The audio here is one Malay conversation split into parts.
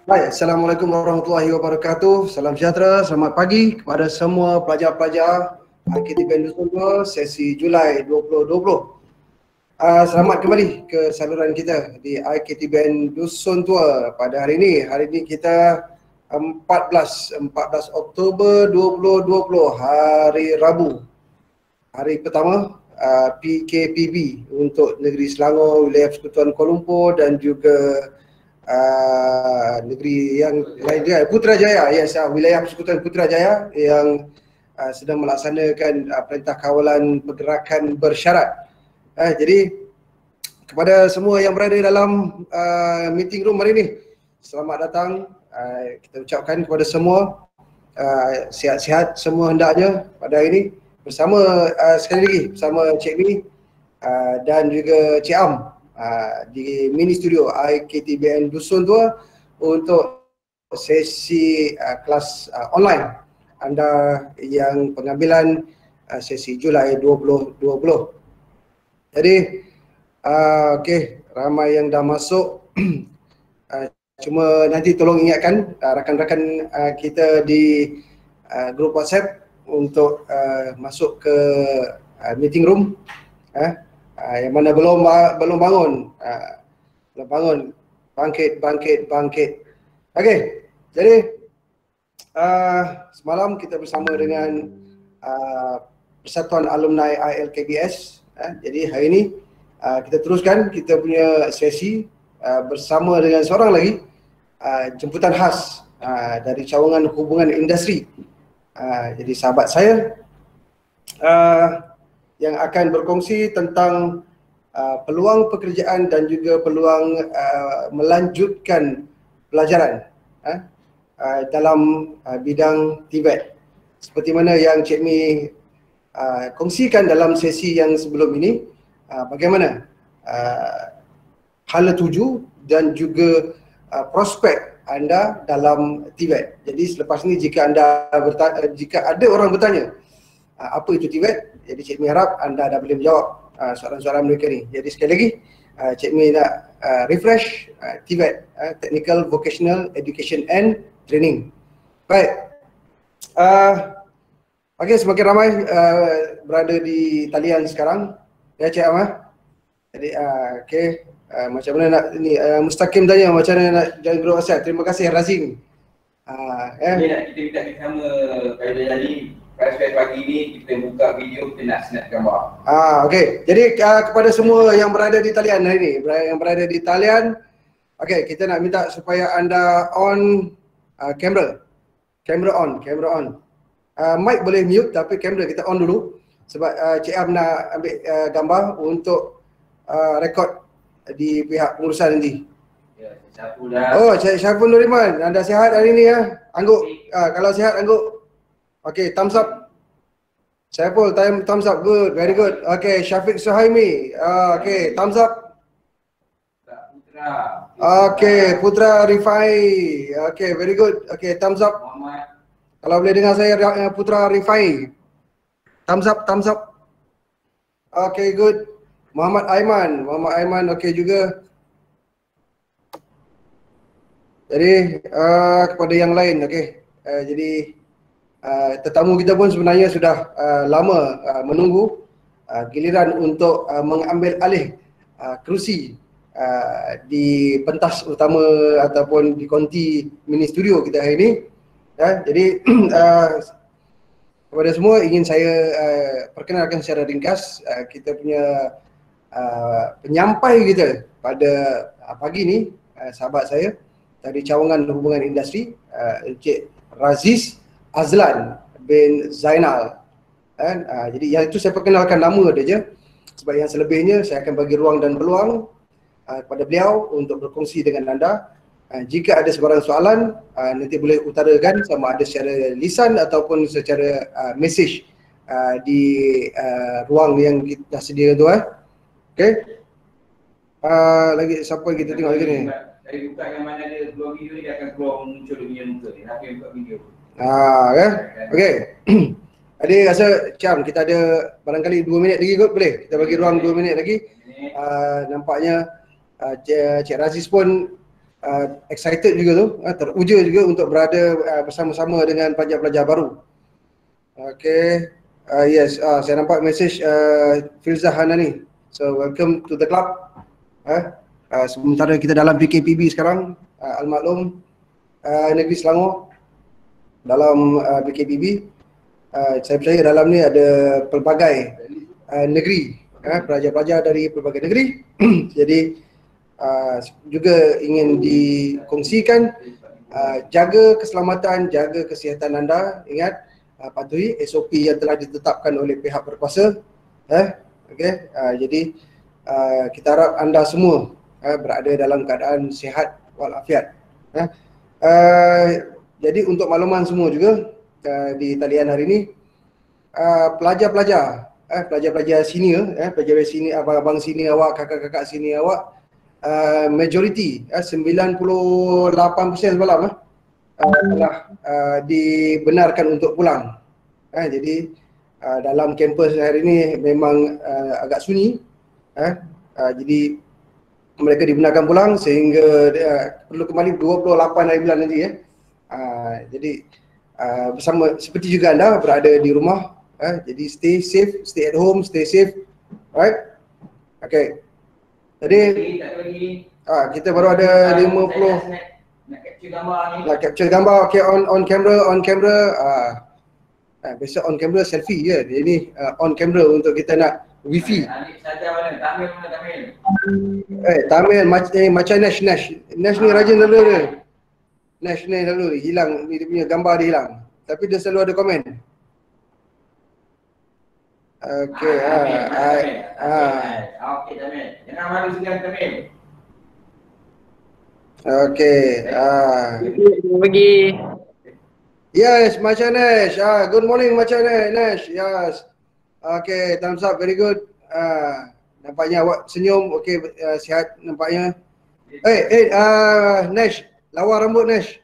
Baik, Assalamualaikum warahmatullahi wabarakatuh. Salam sejahtera, selamat pagi kepada semua pelajar-pelajar IKTBN Dusun 2 sesi Julai 2020. Selamat kembali ke saluran kita di IKTBN Dusun Tua pada hari ini. Hari ini kita 14 Oktober 2020, hari Rabu. Hari pertama PKPB untuk Negeri Selangor, Wilayah Persekutuan Kuala Lumpur dan juga negeri yang lain dia, Putrajaya, wilayah Persekutuan Putrajaya yang sedang melaksanakan perintah kawalan pergerakan bersyarat. Jadi kepada semua yang berada dalam meeting room hari ini, selamat datang. Kita ucapkan kepada semua sihat-sihat semua hendaknya pada hari ini bersama sekali lagi bersama Cik Mi dan juga Cik Am di mini studio IKTBN Dusun Tua untuk sesi kelas online anda yang pengambilan sesi Julai 2020. Jadi okey, ramai yang dah masuk. Cuma nanti tolong ingatkan rakan-rakan kita di grup WhatsApp untuk masuk ke meeting room. Yang mana belum bangun, bangkit. Okey, jadi semalam kita bersama dengan Persatuan Alumni ILKBS. Jadi hari ini kita teruskan kita punya sesi bersama dengan seorang lagi jemputan khas dari cawangan hubungan industri. Jadi sahabat saya yang akan berkongsi tentang peluang pekerjaan dan juga peluang melanjutkan pelajaran dalam bidang TVET. Seperti mana yang Cik Mi kongsikan dalam sesi yang sebelum ini, bagaimana hala tuju dan juga prospek anda dalam TVET. Jadi selepas ini jika ada orang bertanya apa itu TVET, jadi Cik Mi harap anda dah boleh menjawab soalan-soalan mereka ni. Jadi sekali lagi Cik Mi nak refresh TVET, Technical Vocational Education and Training. Baik, okey, semakin ramai berada di talian sekarang ya Cik Am. Jadi okey, macam mana nak ni Mustaqim tanya macam mana nak join grup WhatsApp. Terima kasih Razim. Ini nak kita minta sama pada tadi pagi ni kita buka video, kita nak snap gambar. Okey. Jadi kepada semua yang berada di talian hari ni, yang berada di talian, okey, kita nak minta supaya anda on kamera. Kamera on. Mic boleh mute tapi kamera kita on dulu sebab Cik Am nak ambil gambar untuk rekod di pihak pengurusan nanti. Ya, Syaful dah. Oh, Cik Syaful Nuriman, anda sihat hari ni ya? Angguk. Kalau sihat angguk. Okey, thumbs up. Syaful, thumbs up. Good, very good. Okey, Syafiq Suhaimi. Okey, thumbs up. Putra. Okey, Putra Rifai. Okey, very good. Okey, thumbs up. Muhammad. Kalau boleh dengar saya Putra Rifai. Thumbs up. Okey, good. Muhammad Aiman okey juga. Jadi kepada yang lain, okey. Jadi tetamu kita pun sebenarnya sudah lama menunggu giliran untuk mengambil alih kerusi di pentas utama ataupun di konti mini studio kita hari ini. Jadi kepada semua ingin saya perkenalkan secara ringkas kita punya penyampai kita pada pagi ni, sahabat saya dari cawangan hubungan industri, Encik Raziz Azlan bin Zainal. Jadi yang itu saya perkenalkan nama dia je, sebab yang selebihnya saya akan bagi ruang dan peluang kepada beliau untuk berkongsi dengan anda. Jika ada sebarang soalan, nanti boleh utarakan sama ada secara lisan ataupun secara message di ruang yang kita sedia tu. Okey. Lagi siapa yang kita tengok lagi ni? Saya buka yang mana ada keluar video ni, dia akan keluar muncul dia punya muka ni. Nak buka video. Ya. Okey. Adik rasa Cam kita ada barangkali 2 minit lagi kot, boleh? Kita bagi ruang 2 minit lagi. Nampaknya Cik Raziz pun excited juga tu, teruja juga untuk berada bersama-sama dengan pelajar-pelajar baru. Okay, yes, saya nampak message Filzah Hanani. So welcome to the club. Sementara kita dalam PKPB sekarang, Al-Maklum Negeri Selangor dalam PKPB. Saya percaya dalam ni ada pelbagai negeri, pelajar-pelajar dari pelbagai negeri. Jadi juga ingin dikongsikan, jaga keselamatan, jaga kesihatan anda. Ingat, patuhi SOP yang telah ditetapkan oleh pihak berkuasa. Okay. Jadi kita harap anda semua berada dalam keadaan sihat walafiat. Jadi untuk makluman semua juga, di talian hari ini, pelajar-pelajar senior, pelajar senior, abang-abang senior awak, kakak-kakak senior awak, majoriti 98% semalam telah dibenarkan untuk pulang. Jadi dalam kampus hari ini memang agak sunyi, jadi mereka dibenarkan pulang sehingga perlu kembali 28 hari bulan nanti. Jadi bersama seperti juga anda berada di rumah, jadi stay safe, stay at home, stay safe, right? Okay. Jadi kita baru ada 50 nak capture gambar. Okay, on camera. Besok on camera selfie je. Ini on camera untuk kita nak wifi. Tamil macam Nash ni rajin selalu dia. Nash ni selalu hilang, dia punya gambar dia hilang. Tapi dia selalu ada komen. Okay, okey Tamil. Jangan malu segan Tamil. Okay, Pergi. yes, macam Nash. Good morning macam Nash. Yes. Okay, thumbs up, very good. Nampaknya awak senyum, okay, sihat nampaknya. Nash, lawa rambut Nash.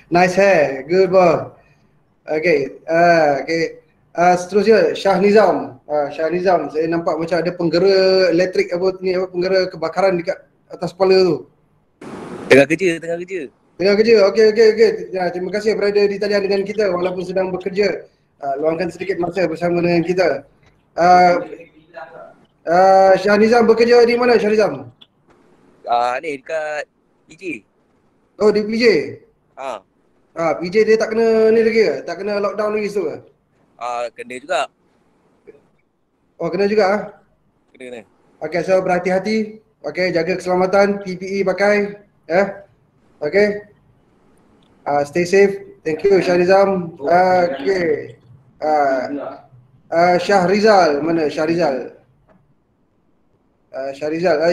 Nice hair, good boy. Okay, seterusnya Shah Nizam. Saya nampak macam ada penggera elektrik penggera kebakaran dekat atas kepala tu. Tengah kerja. Okey. Ya, terima kasih berada di talian dengan kita walaupun sedang bekerja. Luangkan sedikit masa bersama dengan kita. Shah Nizam bekerja di mana Shah Nizam? Ni dekat PJ. Oh, di PJ. PJ dia tak kena ni lagi ke? Tak kena lockdown lagi tu ke? Kena juga. Oh, kena juga Kena. Okey, so berhati-hati. Okey, jaga keselamatan, PPE pakai, Okey. Stay safe. Thank you Shah Nizam. Okey. Syahrizal, mana Syahrizal?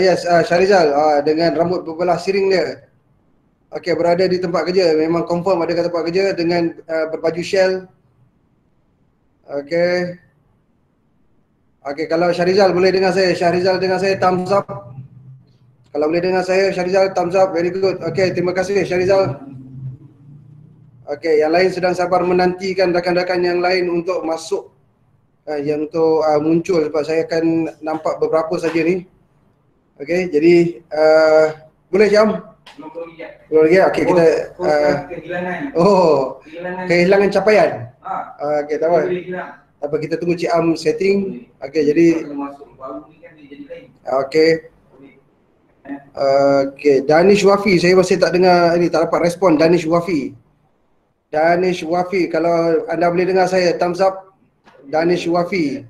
Yes, Syahrizal dengan rambut berbelah siring dia. Okey, berada di tempat kerja. Memang confirm ada kat tempat kerja dengan berbaju Shell. Okey. Kalau Syahrizal boleh dengar saya, thumbs up. Kalau boleh dengar saya, Syahrizal, thumbs up. Very good. Okey, terima kasih Syahrizal. Okey, yang lain sedang sabar menantikan rakan-rakan yang lain untuk masuk, yang untuk muncul sebab saya akan nampak beberapa saja ni. Okey, jadi boleh Syam? Belum lagi. Okey, kita kehilangan capaian. Okey, tak apa. Apa kita tunggu Cik Am setting. Okey, jadi okey, Danish Wafi, saya masih tak dengar ni, tak dapat respon Danish Wafi. Kalau anda boleh dengar saya, thumbs up. Danish Wafi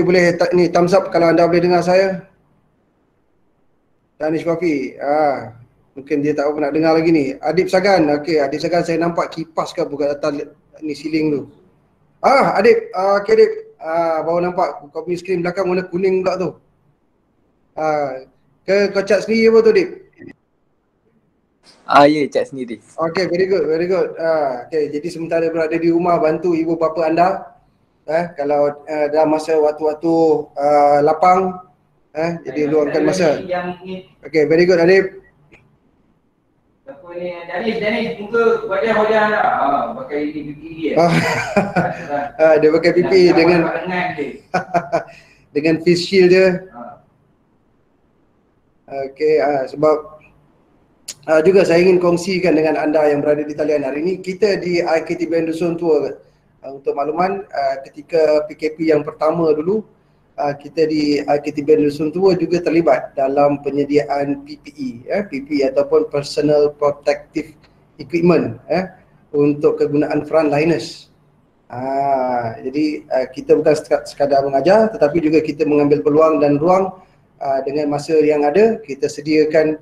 boleh ni thumbs up kalau anda boleh dengar saya. Danish Wafi, mungkin dia tak nak dengar lagi ni. Adib Sagan, okey, Adib Sagan saya nampak kipas ke bukan atas ni ceiling tu. Adib, okey Adib, baru nampak kau punya skrin belakang warna kuning pula tu. Kau cat sendiri apa tu Adib? Ya, cat sendiri. Okay, very good. Okay, jadi sementara berada di rumah, bantu ibu bapa anda. Kalau dalam masa waktu-waktu lapang, jadi luangkan masa. Okay, very good Adib. Apa ni, Danis, muka wajah anda. Pakai PPE dia. Dia pakai PPE dengan dengan face shield dia. Okey, sebab juga saya ingin kongsikan dengan anda yang berada di talian hari ini, kita di IKTBN Dusun Tua, untuk makluman, ketika PKP yang pertama dulu, kita di IKTBN Dusun Tua juga terlibat dalam penyediaan PPE, PPE ataupun Personal Protective Equipment untuk kegunaan frontliners. Jadi kita bukan sekadar mengajar, tetapi juga kita mengambil peluang dan ruang dengan masa yang ada. Kita sediakan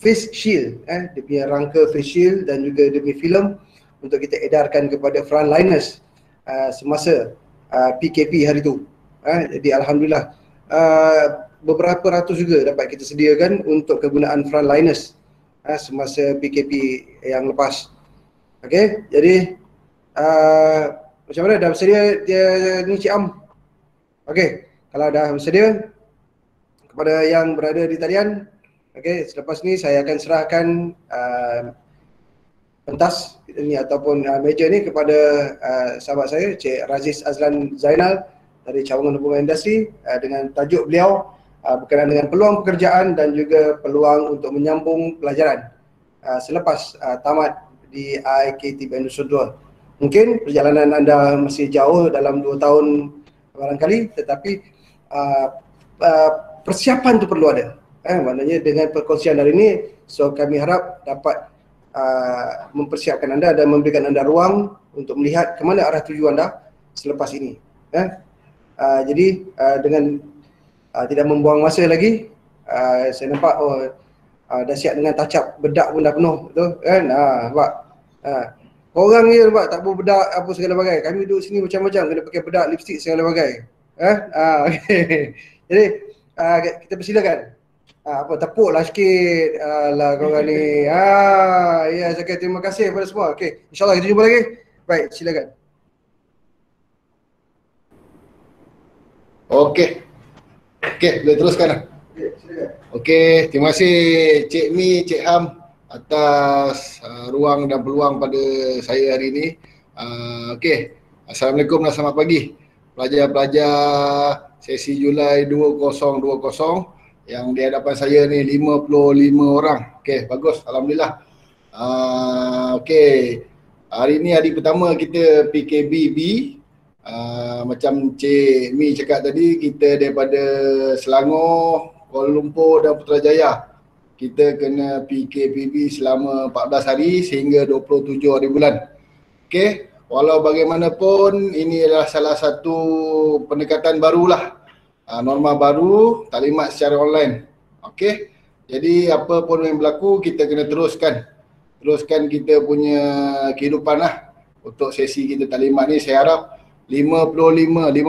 face shield, dia punya rangka face shield dan juga demi filem untuk kita edarkan kepada frontliners semasa PKP hari itu. Jadi alhamdulillah beberapa ratus juga dapat kita sediakan untuk kegunaan frontliners semasa PKP yang lepas. Okey, jadi macam mana, dah bersedia dia ni Cik Am? Okey, kalau dah bersedia kepada yang berada di talian, okey, selepas ni saya akan serahkan pentas ini ataupun meja ni kepada sahabat saya Cik Raziz Azlan Zainal dari Cawangan Hubungan Industri, dengan tajuk beliau berkenaan dengan peluang pekerjaan dan juga peluang untuk menyambung pelajaran selepas tamat di IKTBN Dusun Tua. Mungkin perjalanan anda masih jauh dalam 2 tahun barangkali, tetapi persiapan tu perlu ada. Maknanya dengan perkongsian hari ini, so kami harap dapat mempersiapkan anda dan memberikan anda ruang untuk melihat ke mana arah tuju anda selepas ini. Jadi dengan tidak membuang masa lagi, saya nampak dah siap dengan touch-up, bedak pun dah penuh, betul kan? Nampak? Korang ni nampak tak boleh bedak apa segala bagai. Kami duduk sini macam-macam kena pakai bedak, lipstick segala bagai. Okay. Jadi kita persilakan. Apa tepuklah sikit lah korang ni. Ya, saya terima kasih kepada semua. Okey, insya-Allah kita jumpa lagi. Baik, silakan. Okey. Boleh teruskan lah. Okey, silakan. Okey, terima kasih Cik Mi, Cik Ham atas ruang dan peluang pada saya hari ini. Okey, Assalamualaikum dan selamat pagi. Pelajar-pelajar sesi Julai 2020 yang di hadapan saya ni 55 orang. Okey, bagus, alhamdulillah. Okey, hari ni hari pertama kita PKBB. Macam Cik Mi cakap tadi, kita daripada Selangor, Kuala Lumpur dan Putrajaya. Kita kena PKPB selama 14 hari sehingga 27 hari bulan. Okey, walau bagaimanapun ini adalah salah satu pendekatan barulah. Norma baru, taklimat secara online. Okey. Jadi apa pun yang berlaku, kita kena teruskan kita punya kehidupan lah. Untuk sesi kita taklimat ni saya harap 56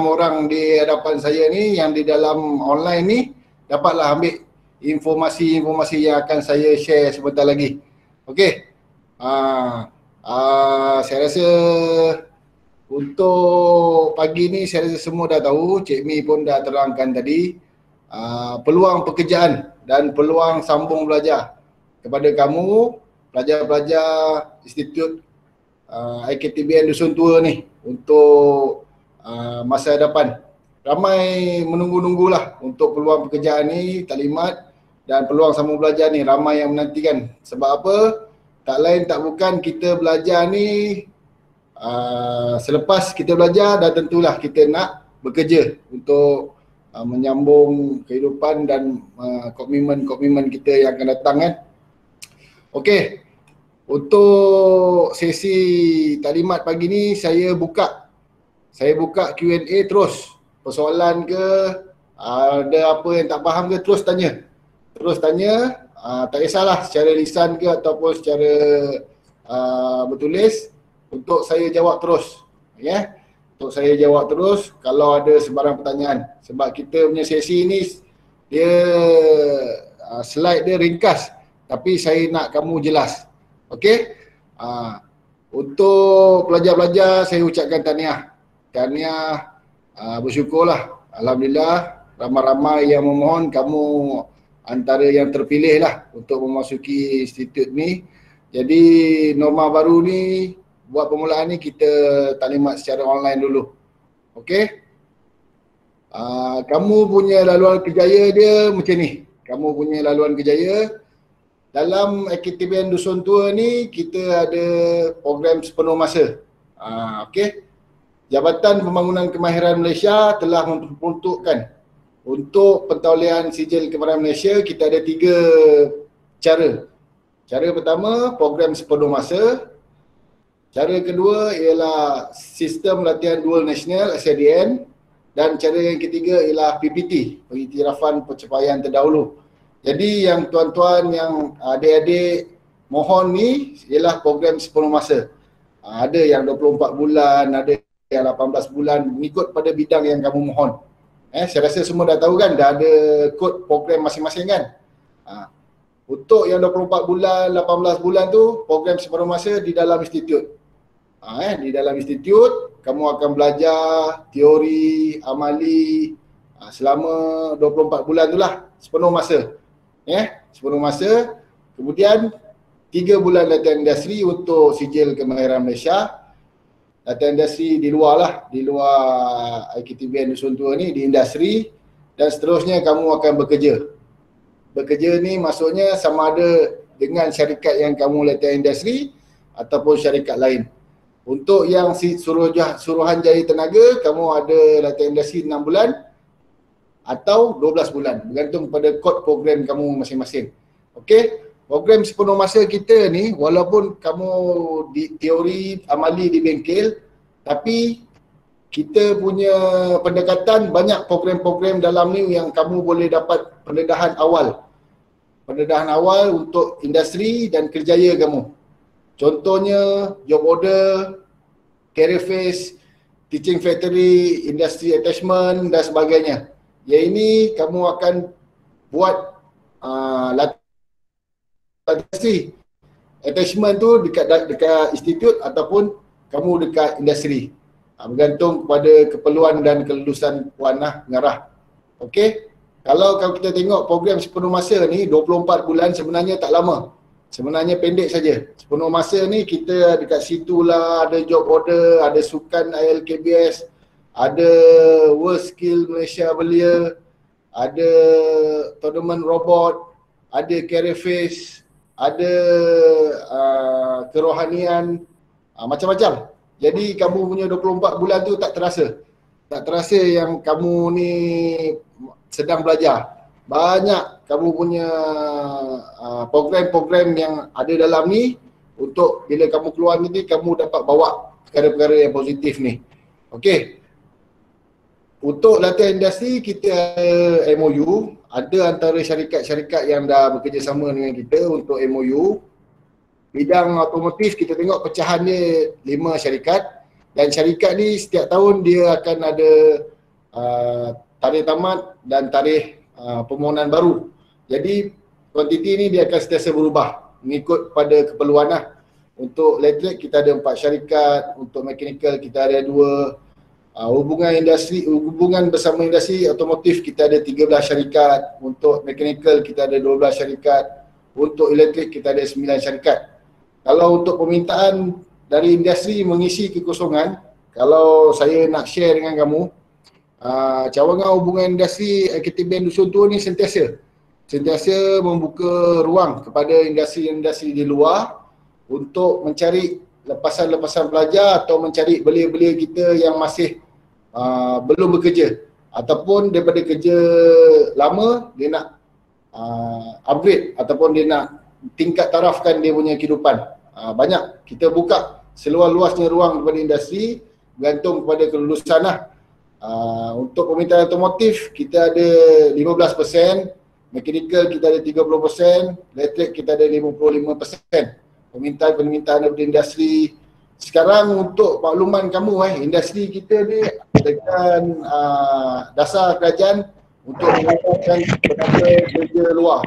orang di hadapan saya ni yang di dalam online ni dapatlah ambil informasi-informasi yang akan saya share sebentar lagi. Okey. Saya rasa untuk pagi ni saya rasa semua dah tahu, Cik Mi pun dah terangkan tadi, peluang pekerjaan dan peluang sambung belajar kepada kamu pelajar-pelajar Institut IKTBN Dusun Tua ni untuk masa hadapan. Ramai menunggu-nunggulah untuk peluang pekerjaan ni, taklimat dan peluang sambung belajar ni ramai yang menantikan. Sebab apa? Tak lain tak bukan kita belajar ni selepas kita belajar dah tentulah kita nak bekerja untuk menyambung kehidupan dan komitmen-komitmen kita yang akan datang kan. Okey. Untuk sesi taklimat pagi ni saya buka Q&A terus. Persoalan ke, ada apa yang tak faham ke, terus tanya. Tak kisahlah secara lisan ke ataupun secara bertulis, untuk saya jawab terus. Ya. Untuk saya jawab terus kalau ada sebarang pertanyaan. Sebab kita punya sesi ni dia slide dia ringkas, tapi saya nak kamu jelas. Okey. Untuk pelajar-pelajar saya ucapkan tahniah, bersyukurlah. Alhamdulillah ramai-ramai yang memohon, kamu antara yang terpilih lah untuk memasuki institut ni. Jadi norma baru ni, buat permulaan ni kita taklimat secara online dulu. Okey. Kamu punya laluan kerjaya dia macam ni. Kamu punya laluan kerjaya. Dalam Akitivian Dusun Tua ni kita ada program sepenuh masa. Okey. Jabatan Pembangunan Kemahiran Malaysia telah memperuntukkan untuk pentaulian sijil kemahiran Malaysia kita ada 3 cara. Cara pertama program sepenuh masa. Cara kedua ialah sistem latihan dual nasional SDN. Dan cara yang ketiga ialah PPT, Pengiktirafan Pencapaian Terdahulu. Jadi yang tuan-tuan yang adik-adik mohon ni ialah program sepenuh masa. Ada yang 24 bulan, ada yang 18 bulan mengikut pada bidang yang kamu mohon. Saya rasa semua dah tahu kan, dah ada kod program masing-masing kan. Untuk yang 24 bulan, 18 bulan tu program sepenuh masa di dalam institut. Di dalam institut kamu akan belajar teori, amali selama 24 bulan tu lah, sepenuh masa. Sepenuh masa. Kemudian 3 bulan latihan industri untuk sijil kemahiran Malaysia. Latihan industri di luar lah, di luar Akitivian Dusun Tua ni, di industri. Dan seterusnya kamu akan bekerja. Bekerja ni maksudnya sama ada dengan syarikat yang kamu latihan industri ataupun syarikat lain. Untuk yang Suruhanjaya Tenaga, kamu ada latihan industri 6 bulan atau 12 bulan, bergantung pada kod program kamu masing-masing. Okey, program sepenuh masa kita ni walaupun kamu di teori, amali di bengkel, tapi kita punya pendekatan banyak program-program dalam ni yang kamu boleh dapat pendedahan awal. Pendedahan awal untuk industri dan kerjaya kamu. Contohnya job order, career phase, teaching factory, industry attachment dan sebagainya. Yang ini kamu akan buat latihan industri. Attachment tu dekat institut ataupun kamu dekat industri. Bergantung kepada keperluan dan kelulusan puan pengarah. Okey. Kalau kita tengok program sepenuh masa ni 24 bulan sebenarnya tak lama. Sebenarnya pendek saja. Sepenuh masa ni kita dekat situ lah, ada job order, ada sukan ILKBS, ada World Skill Malaysia Belia, ada tournament robot, ada career phase, ada kerohanian, macam-macam. Jadi kamu punya 24 bulan tu tak terasa. Tak terasa yang kamu ni sedang belajar. Banyak kamu punya program-program yang ada dalam ni untuk bila kamu keluar nanti kamu dapat bawa perkara-perkara yang positif ni. Okey. Untuk latihan industri kita ada MOU, ada antara syarikat-syarikat yang dah bekerjasama dengan kita untuk MOU. Bidang otomotif kita tengok pecahan dia 5 syarikat dan syarikat ni setiap tahun dia akan ada tarikh tamat dan tarikh permohonan baru. Jadi kuantiti ni dia akan sentiasa berubah mengikut pada keperluan lah. Untuk elektrik kita ada 4 syarikat, untuk mechanical kita ada 2, hubungan bersama industri otomotif kita ada 13 syarikat, untuk mechanical kita ada 12 syarikat, untuk elektrik kita ada 9 syarikat. Kalau untuk permintaan dari industri mengisi kekosongan, kalau saya nak share dengan kamu, cawangan hubungan industri Akitivian Dusun Tua ni sentiasa membuka ruang kepada industri-industri di luar untuk mencari lepasan-lepasan pelajar atau mencari belia-belia kita yang masih belum bekerja ataupun daripada kerja lama dia nak upgrade ataupun dia nak tingkat tarafkan dia punya kehidupan. Banyak kita buka seluas-luasnya ruang kepada industri bergantung kepada kelulusan lah. Untuk permintaan otomotif kita ada 15%, mechanical kita ada 30%, elektrik kita ada 55%. Permintaan daripada industri. Sekarang untuk makluman kamu industri kita ni dengan dasar kerajaan untuk menggunakan tenaga kerja luar.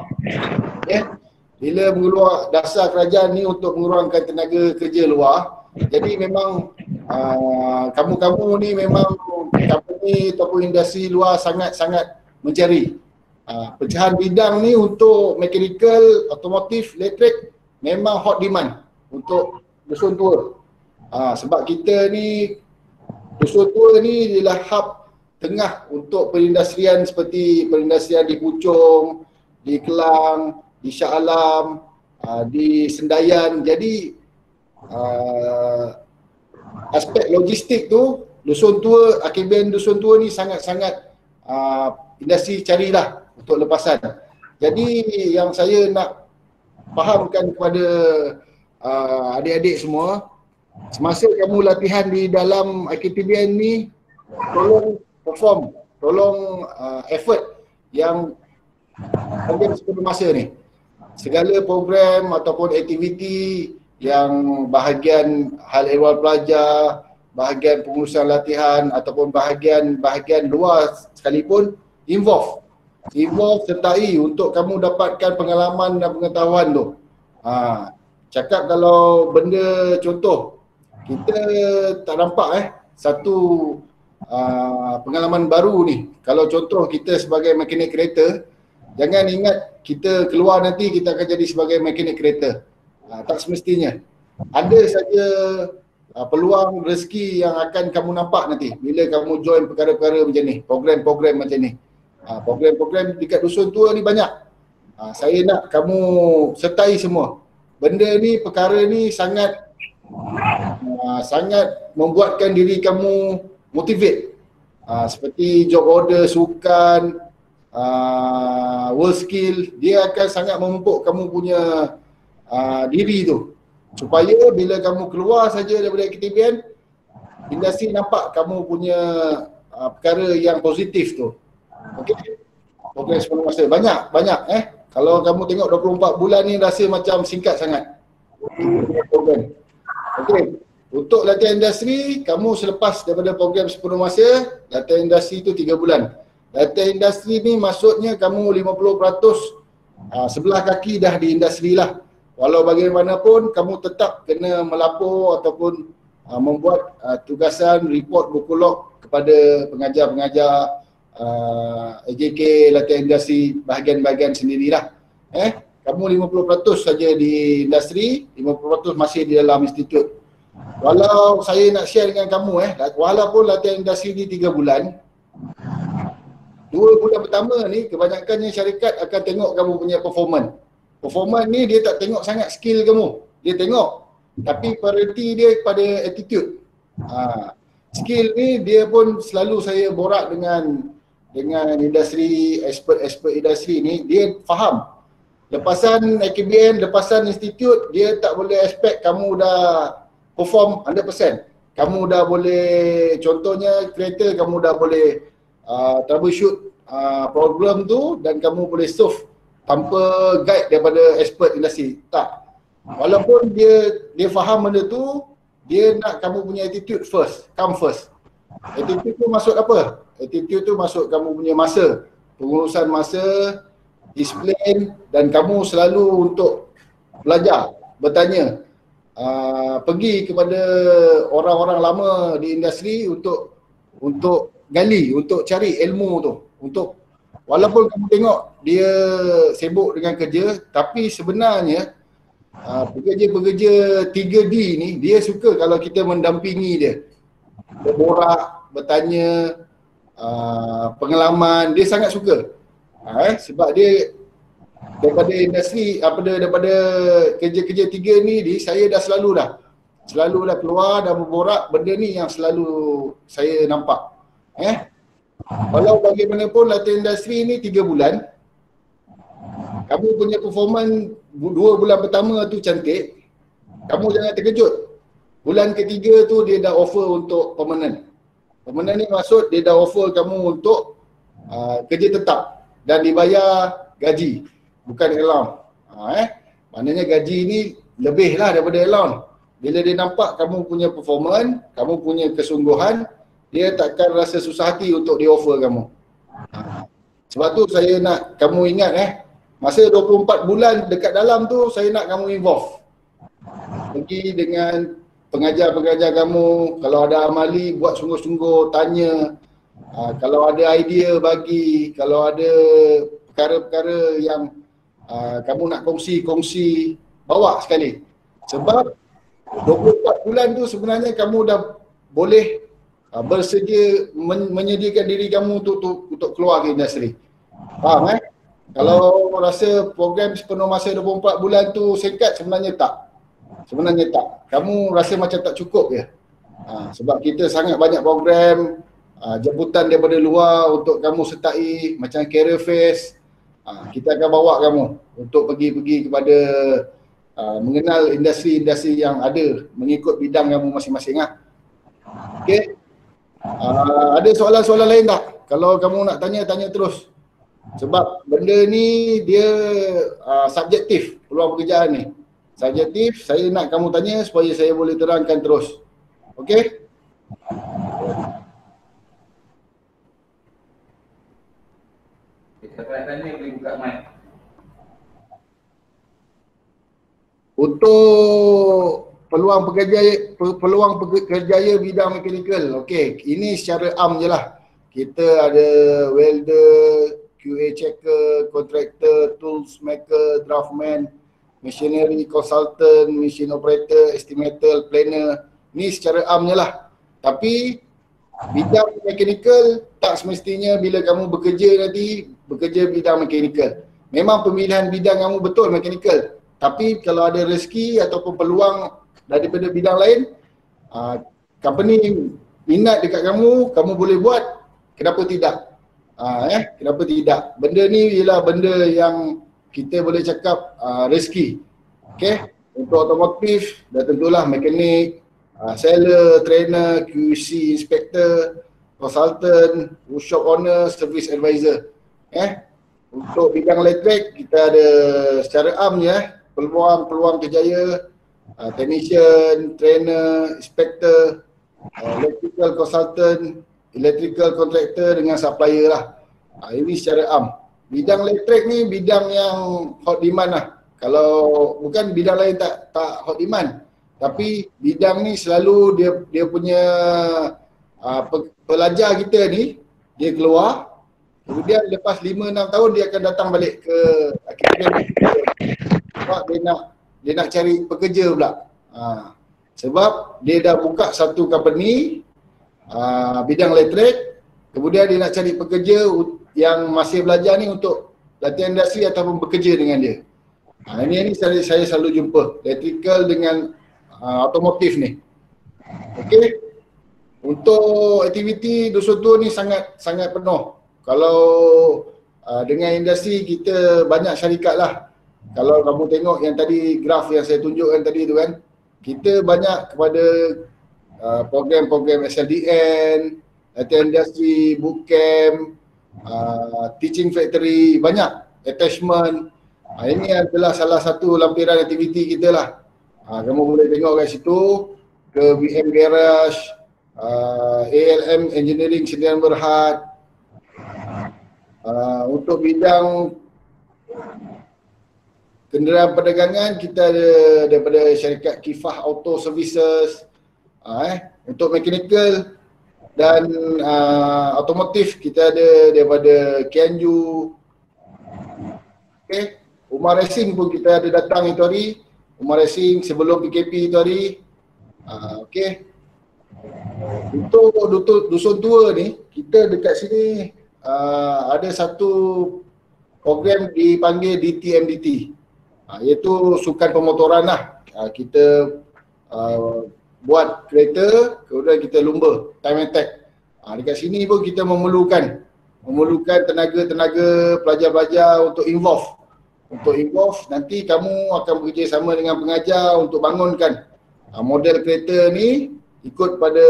Bila mengeluar dasar kerajaan ni untuk mengurangkan tenaga kerja luar, jadi memang kamu-kamu ni memang company ataupun industri luar sangat-sangat mencari. Pecahan bidang ni untuk mechanical, otomotif, elektrik memang hot demand untuk Dusun Tua. Sebab kita ni, Dusun Tua ni ialah hub tengah untuk perindustrian seperti perindustrian di Puchong, di Kelang, di Shah Alam, di Sendayan. Jadi aspek logistik tu Dusun Tua, AKBN Dusun Tua ni sangat-sangat industri carilah untuk lepasan. Jadi yang saya nak fahamkan kepada adik-adik semua, semasa kamu latihan di dalam IKTBN ni, tolong perform, tolong effort yang ambil sebelum masa ni. Segala program ataupun aktiviti yang bahagian hal ehwal pelajar, bahagian pengurusan latihan ataupun bahagian luar sekalipun, involve sertai untuk kamu dapatkan pengalaman dan pengetahuan tu. Cakap kalau benda contoh, kita tak nampak satu pengalaman baru ni. Kalau contoh kita sebagai mekanik kereta, jangan ingat kita keluar nanti kita akan jadi sebagai mekanik kereta. Tak semestinya. Ada saja peluang rezeki yang akan kamu nampak nanti bila kamu join perkara-perkara macam ni, program-program macam ni. Program-program dekat Dusun Tua ni banyak. Saya nak kamu sertai semua. Benda ni, perkara ni sangat membuatkan diri kamu motivate. Seperti job order, sukan, world skill, dia akan sangat memupuk kamu punya diri tu, supaya bila kamu keluar saja daripada KTBN, industri nampak kamu punya perkara yang positif tu. Okey. Program sebelum masa banyak kalau kamu tengok 24 bulan ni rasa macam singkat sangat program. Okey. Untuk latihan industri, kamu selepas daripada program sepenuh masa, latihan industri tu 3 bulan. Latihan industri ni maksudnya kamu 50% sebelah kaki dah di industri lah. Walau bagaimanapun kamu tetap kena melapor ataupun membuat tugasan, report, buku log kepada pengajar-pengajar AJK, latihan industri, bahagian-bahagian sendirilah. Kamu 50% saja di industri, 50% masih di dalam institut. Walau saya nak share dengan kamu walaupun latihan industri ni 3 bulan, 2 bulan pertama ni kebanyakannya syarikat akan tengok kamu punya performance. Performance ni dia tak tengok sangat skill kamu, dia tengok, tapi priority dia pada attitude. Skill ni dia pun selalu saya borak dengan industri, expert industri ni, dia faham. Lepasan AKBN, lepasan institut, dia tak boleh expect kamu dah perform 100%. Kamu dah boleh, contohnya kereta, kamu dah boleh troubleshoot problem tu dan kamu boleh solve tanpa guide daripada expert industri. Tak. Walaupun dia faham benda tu, dia nak kamu punya attitude first, come first. Attitude tu maksud apa? Attitude tu maksud kamu punya masa, pengurusan masa, disiplin, dan kamu selalu untuk belajar, bertanya, pergi kepada orang-orang lama di industri untuk gali, untuk cari ilmu tu. Untuk walaupun kamu tengok dia sibuk dengan kerja, tapi sebenarnya pekerja-pekerja 3D ni dia suka kalau kita mendampingi dia, berborak, bertanya, pengalaman, dia sangat suka. Sebab dia daripada industri, daripada kerja-kerja 3 ni saya dah selalu keluar dan berborak, benda ni yang selalu saya nampak. Walau bagaimanapun latihan industri ni 3 bulan, kamu punya performance 2 bulan pertama tu cantik, kamu jangan terkejut. Bulan ketiga tu dia dah offer untuk permanent. Permanent ni maksud dia dah offer kamu untuk kerja tetap dan dibayar gaji, bukan allowance. Maknanya gaji ni lebih lah daripada allowance. Bila dia nampak kamu punya performance, kamu punya kesungguhan, dia takkan rasa susah hati untuk dia offer kamu. Sebab tu saya nak kamu ingat masa 24 bulan dekat dalam tu, saya nak kamu involve. Pergi dengan pengajar-pengajar kamu, kalau ada amali buat sungguh-sungguh, tanya. Kalau ada idea bagi, kalau ada perkara-perkara yang kamu nak kongsi, bawa sekali. Sebab 24 bulan tu sebenarnya kamu dah boleh bersedia menyediakan diri kamu untuk keluar ke industri. Faham Kalau rasa program sepenuh masa 24 bulan tu singkat, sebenarnya tak. Kamu rasa macam tak cukup je. Sebab kita sangat banyak program jemputan daripada luar untuk kamu sertai, macam career fair. Kita akan bawa kamu untuk pergi kepada mengenal industri-industri yang ada mengikut bidang kamu masing-masing. Okey. Ada soalan-soalan lain tak? Kalau kamu nak tanya terus. Sebab benda ni dia subjektif, peluang pekerjaan ni. Subjektif, saya nak kamu tanya supaya saya boleh terangkan terus. Okey? Siapa nak tanya boleh buka mic. Untuk peluang pekerjaya bidang mekanikal. Okey, ini secara am je lah. Kita ada welder, QA checker, contractor, tools maker, draftman, machinery consultant, machine operator, estimator, planner. Ni secara am je lah. Tapi bidang mekanikal tak semestinya bila kamu bekerja nanti bekerja bidang mekanikal. Memang pemilihan bidang kamu betul mekanikal. Tapi kalau ada rezeki ataupun peluang daripada bidang lain, company minat dekat kamu boleh buat, kenapa tidak? Kenapa tidak? Benda ni ialah benda yang kita boleh cakap rezeki. Okey, untuk otomotif dah tentulah mekanik, seller, trainer, QC, inspector, consultant, workshop owner, service advisor. Untuk bidang elektrik kita ada secara am peluang kerjaya, technician, trainer, inspector, electrical consultant, electrical contractor dengan supplier lah. Ini secara am. Bidang elektrik ni bidang yang hot demand lah. Kalau bukan bidang lain tak hot demand. Tapi bidang ni selalu dia punya pelajar kita ni, dia keluar, kemudian lepas 5-6 tahun dia akan datang balik ke akademik. Sebab dia nak cari pekerja pula. Sebab dia dah buka satu company bidang elektrik, kemudian dia nak cari pekerja yang masih belajar ni untuk latihan industri ataupun bekerja dengan dia. Ini saya selalu jumpa electrical dengan otomotif ni. Okey. Untuk aktiviti Dusun Tua ni sangat penuh. Kalau dengan industri kita banyak syarikat lah. Kalau kamu tengok yang tadi graf yang saya tunjukkan tadi tu kan, kita banyak kepada program-program SLDN, latihan industri, bootcamp, teaching factory, banyak attachment. Ini adalah salah satu lampiran aktiviti kita lah. Kamu boleh tengok kat situ, ke BM Garage, ALM Engineering Sdn Bhd. Untuk bidang kenderaan perdagangan kita ada daripada syarikat Kifah Auto Services. Untuk mechanical dan otomotif kita ada daripada Kianju. Okay. Umar Racing pun kita ada datang itu hari. Umar Racing sebelum PKP itu hari. Okay. Untuk Dusun Tua ni, kita dekat sini ada satu program dipanggil DTMDT, iaitu sukan pemotoran lah. Kita buat kereta, kemudian kita lumba, time attack. Dekat sini pun kita memerlukan tenaga-tenaga pelajar-pelajar untuk involve. Nanti kamu akan bekerjasama dengan pengajar untuk bangunkan model kereta ni ikut pada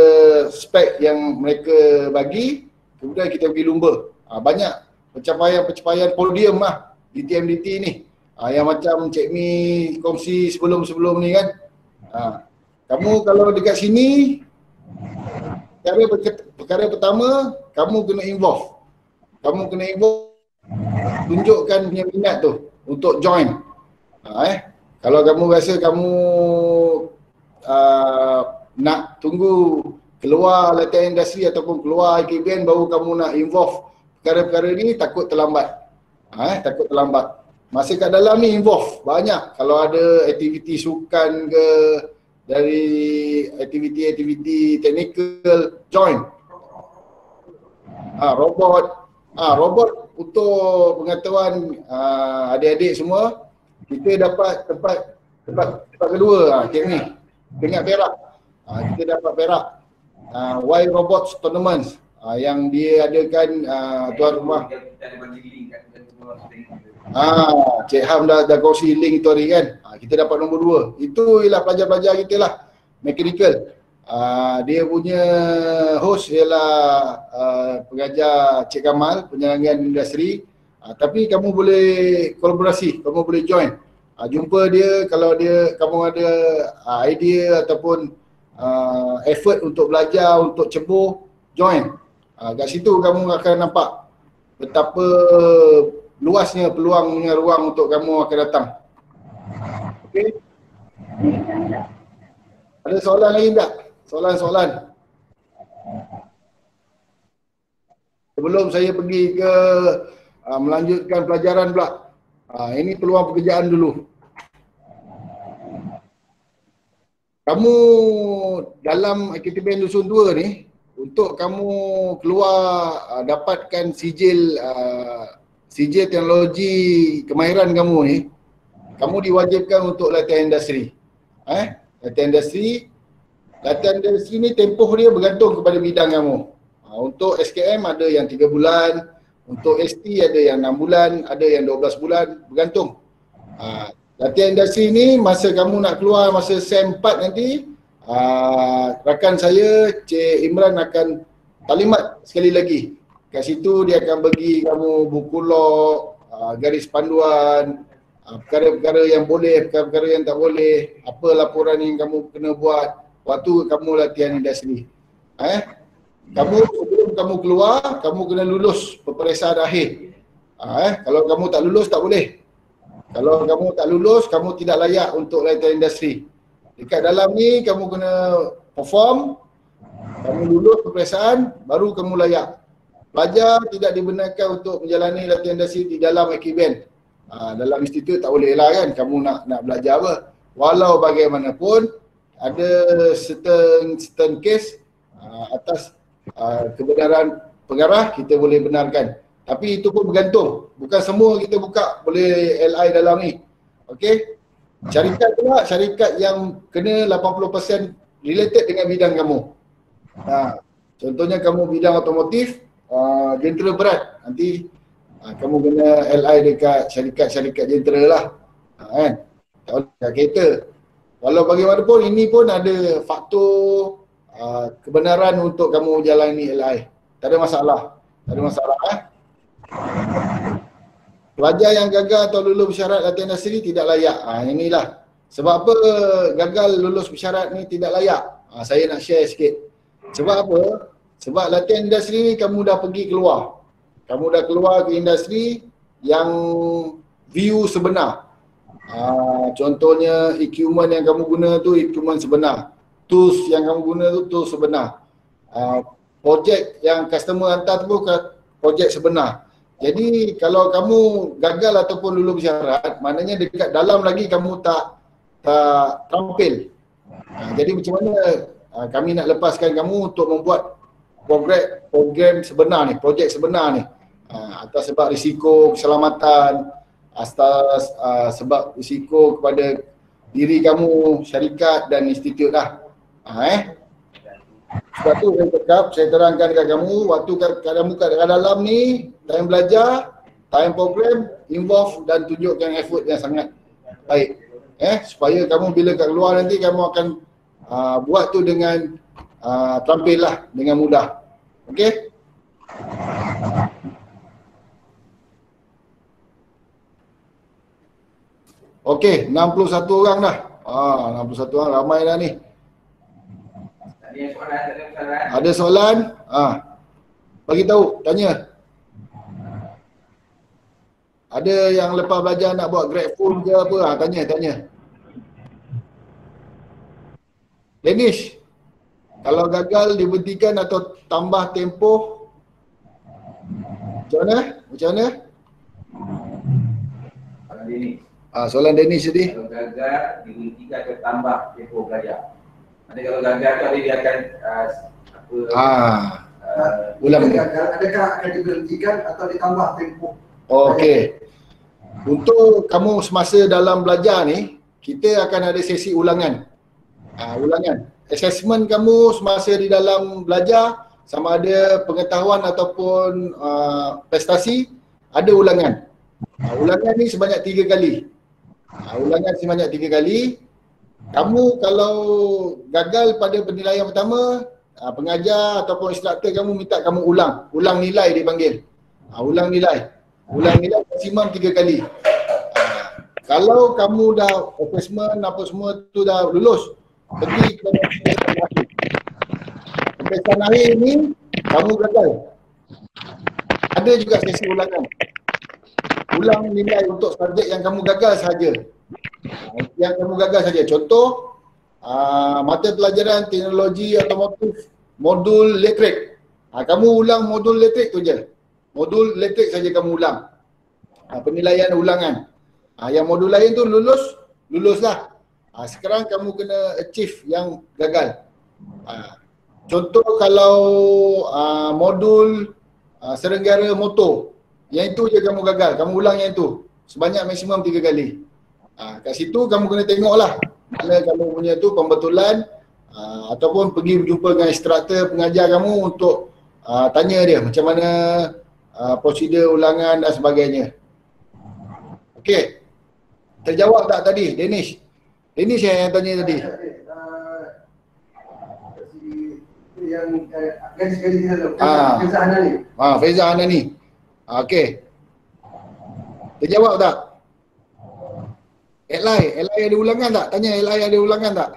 spek yang mereka bagi, kemudian kita pergi lumba. Banyak pencapaian podium lah di TMDT ni. Yang macam Cik Mi kongsi sebelum ni kan. Kamu kalau dekat sini, perkara pertama, kamu kena involve. Tunjukkan punya minat tu untuk join. Kalau kamu rasa kamu nak tunggu keluar latihan industri ataupun keluar IKBN baru kamu nak involve perkara-perkara ni, takut terlambat. Masa kat dalam ni involve banyak. Kalau ada aktiviti sukan ke, dari aktiviti-aktiviti teknikal, join. Robot untuk pengetahuan adik-adik semua, kita dapat tempat kedua, cik ni, peringkat perak. Kita dapat perak. Y Robots Tournaments yang dia adakan tuan rumah. Cik Ham dah kongsi link tu hari kan. Kita dapat nombor 2. Itu ialah pelajar-pelajar kita lah, mechanical. Dia punya host ialah pengajar Cik Kamal, penyerangan industri. Tapi kamu boleh kolaborasi, kamu boleh join. Jumpa dia kalau kamu ada idea ataupun effort untuk belajar, untuk cebur, join. Kat situ kamu akan nampak betapa luasnya peluangnya ruang untuk kamu akan datang. Okey. Ada soalan lagi tak? Soalan-soalan. Sebelum saya pergi ke melanjutkan pelajaran pula. Ini peluang pekerjaan dulu. Kamu dalam Akademi Dusun 2 ni, untuk kamu keluar dapatkan sijil teknologi kemahiran kamu ni, kamu diwajibkan untuk latihan industri. Latihan industri ni tempoh dia bergantung kepada bidang kamu. Untuk SKM ada yang 3 bulan, untuk ST ada yang 6 bulan, ada yang 12 bulan, bergantung. Latihan industri ni masa kamu nak keluar masa SEM 4 nanti, rakan saya Cik Imran akan talimat sekali lagi. Kat situ dia akan bagi kamu buku log, garis panduan, perkara-perkara yang boleh, perkara-perkara yang tak boleh, apa laporan yang kamu kena buat waktu kamu latihan industri. Sebelum kamu keluar, kamu kena lulus peperiksaan akhir. Kalau kamu tak lulus, tak boleh. Kalau kamu tak lulus, kamu tidak layak untuk latihan industri. Dekat dalam ni, kamu kena perform, kamu lulus peperiksaan, baru kamu layak. Pelajar tidak dibenarkan untuk menjalani latihan industri di dalam akademi. Dalam institut tak boleh lah kan, kamu nak belajar apa. Walau bagaimanapun, ada certain case atas kebenaran pengarah kita boleh benarkan. Tapi itu pun bergantung. Bukan semua kita buka boleh LI dalam ni. Okey. Syarikat pula, syarikat yang kena 80% related dengan bidang kamu. Contohnya kamu bidang otomotif, jentera berat. Nanti kamu kena LI dekat syarikat-syarikat jentera lah. Kan? Tak boleh dekat kereta. Walau bagaimanapun ini pun ada faktor kebenaran untuk kamu jalani LI. Tak ada masalah. Tak ada masalah. Pelajar yang gagal atau lulus bersyarat latihan industri tidak layak. Inilah. Sebab apa gagal lulus bersyarat ni tidak layak? Saya nak share sikit. Sebab apa? Sebab latihan industri ni kamu dah pergi keluar. Kamu dah keluar ke industri yang view sebenar. Contohnya equipment yang kamu guna tu equipment sebenar. Tools yang kamu guna tu tools sebenar. Projek yang customer hantar tu projek sebenar. Jadi kalau kamu gagal ataupun lulus bersyarat, maknanya dekat dalam lagi kamu tak terampil. Jadi macam mana kami nak lepaskan kamu untuk membuat program sebenar ni, projek sebenar ni. Atas sebab risiko keselamatan, atas sebab risiko kepada diri kamu, syarikat dan institut lah. Sebab tu saya cakap, saya terangkan dekat kamu, waktu kamu kat dalam ni, time belajar, time program, involve dan tunjukkan effort yang sangat baik. Supaya kamu bila kat luar nanti, kamu akan buat tu dengan terampil lah, dengan mudah. Okey? Okey, 61 orang dah. 61 orang, ramai dah ni. Ada soalan? Bagi tahu, tanya. Ada yang lepas belajar nak buat grateful ke apa? Tanya. Danish, kalau gagal dibentikan atau tambah tempoh, macam mana? Soalan Danish tadi. Kalau gagal dihentikan atau tambah tempoh belajar. Ada kalau gagal tu ada dia akan Ulang. Adakah akan diberhentikan atau ditambah tempoh? Okey. Untuk kamu semasa dalam belajar ni, kita akan ada sesi ulangan. Ulangan. Assessment kamu semasa di dalam belajar, sama ada pengetahuan ataupun prestasi, ada ulangan. Ulangan ni sebanyak 3 kali. Ulangan sebanyak 3 kali. Kamu kalau gagal pada penilaian pertama, pengajar ataupun instruktor kamu minta kamu ulang nilai dipanggil. Ulang nilai maksimum 3 kali. Kalau kamu dah assessment apa semua tu dah lulus, pergi ke pemeriksaan akhir ni kamu gagal. Ada juga sesi ulangan. Ulang nilai untuk subjek yang kamu gagal sahaja. Contoh, mata pelajaran teknologi otomotif modul elektrik. Kamu ulang modul elektrik tu je. Modul elektrik saja kamu ulang. Penilaian ulangan. Yang modul lain tu luluslah. Sekarang kamu kena achieve yang gagal. Contoh kalau modul serenggara motor, yang itu je kamu gagal, kamu ulang yang itu sebanyak maksimum 3 kali. Kat situ kamu kena tengoklah mana kamu punya tu pembetulan, ataupun pergi berjumpa dengan instruktor pengajar kamu untuk tanya dia macam mana prosedur ulangan dan sebagainya. Okey. Terjawab tak tadi Danish? Danish yang tanya tadi. Yang gaji-gaji dia tu, Faiza Hanani. Faiza Hanani. Okey. Terjawab tak? Li ada ulangan tak? Tanya Li ada ulangan tak?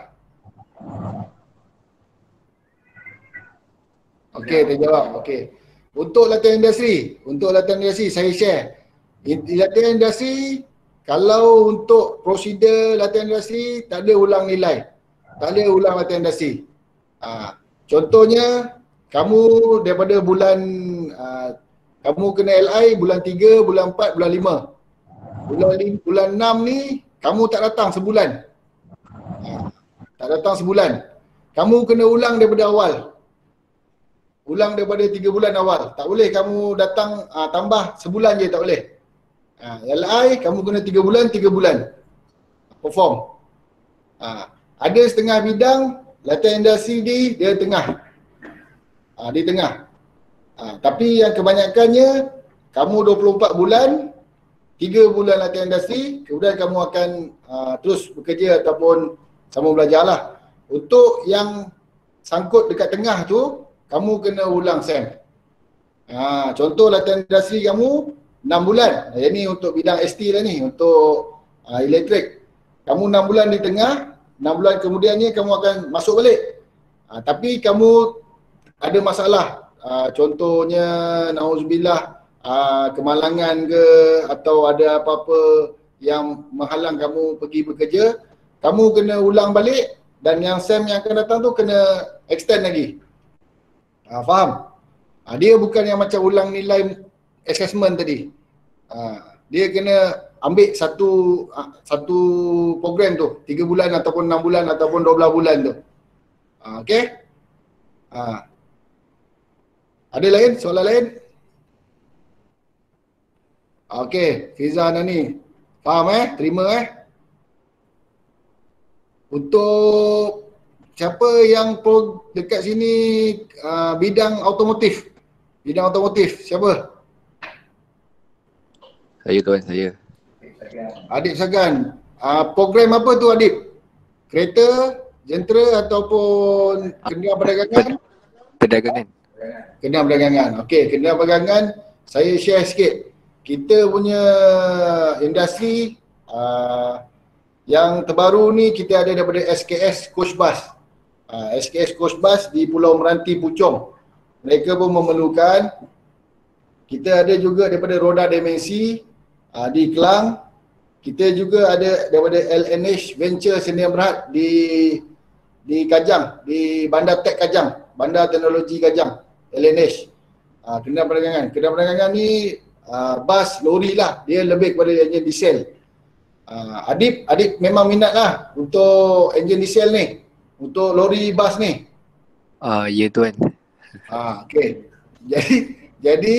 Okey, terjawab. Okey. Untuk latihan industri saya share. Latihan industri, kalau untuk prosedur latihan industri tak ada ulang nilai. Tak ada ulang latihan industri. Contohnya kamu daripada bulan kamu kena LI bulan 3, bulan 4, bulan 5. Bulan 6 ni kamu tak datang sebulan. Kamu kena ulang daripada awal. Ulang daripada 3 bulan awal. Tak boleh kamu datang tambah sebulan je, tak boleh. LI kamu kena 3 bulan perform. Ada setengah bidang latihan industri dia tengah. Di tengah. Tapi yang kebanyakannya kamu 24 bulan, 3 bulan latihan industri, kemudian kamu akan terus bekerja ataupun sama belajarlah. Untuk yang sangkut dekat tengah tu, kamu kena ulang SEM. Contoh latihan industri kamu 6 bulan. Yang ni untuk bidang ST lah ni, untuk elektrik. Kamu 6 bulan di tengah, 6 bulan kemudiannya kamu akan masuk balik. Tapi kamu ada masalah. Contohnya nauzubillah, kemalangan ke atau ada apa-apa yang menghalang kamu pergi bekerja, kamu kena ulang balik dan yang SEM yang akan datang tu kena extend lagi. Faham? Dia bukan yang macam ulang nilai assessment tadi. Dia kena ambil satu program tu 3 bulan ataupun 6 bulan ataupun 12 bulan tu. Okey? Ada lain? Soalan lain? Okey, Fiza Nani. Faham Terima Untuk siapa yang dekat sini bidang otomotif. Siapa? Saya kawan saya. Adib Sagan. Program apa tu Adib? Kereta, jentera ataupun kenderaan perdagangan? Kenderaan perdagangan. Okey, kenderaan perdagangan saya share sikit. Kita punya industri yang terbaru ni kita ada daripada SKS Coach Bus. SKS Coach Bus di Pulau Meranti Puchong. Mereka pun memerlukan. Kita ada juga daripada Roda Dimensi di Kelang. Kita juga ada daripada LNH Venture Sdn Bhd di Kajang, di Bandar Tek Kajang, Bandar Teknologi Kajang, LNH. Kenderaan perdagangan ni bas lori lah, dia lebih kepada hanya diesel. Adib memang minat lah untuk enjin diesel ni, untuk lori bas ni. Ya tuan. Okey. Jadi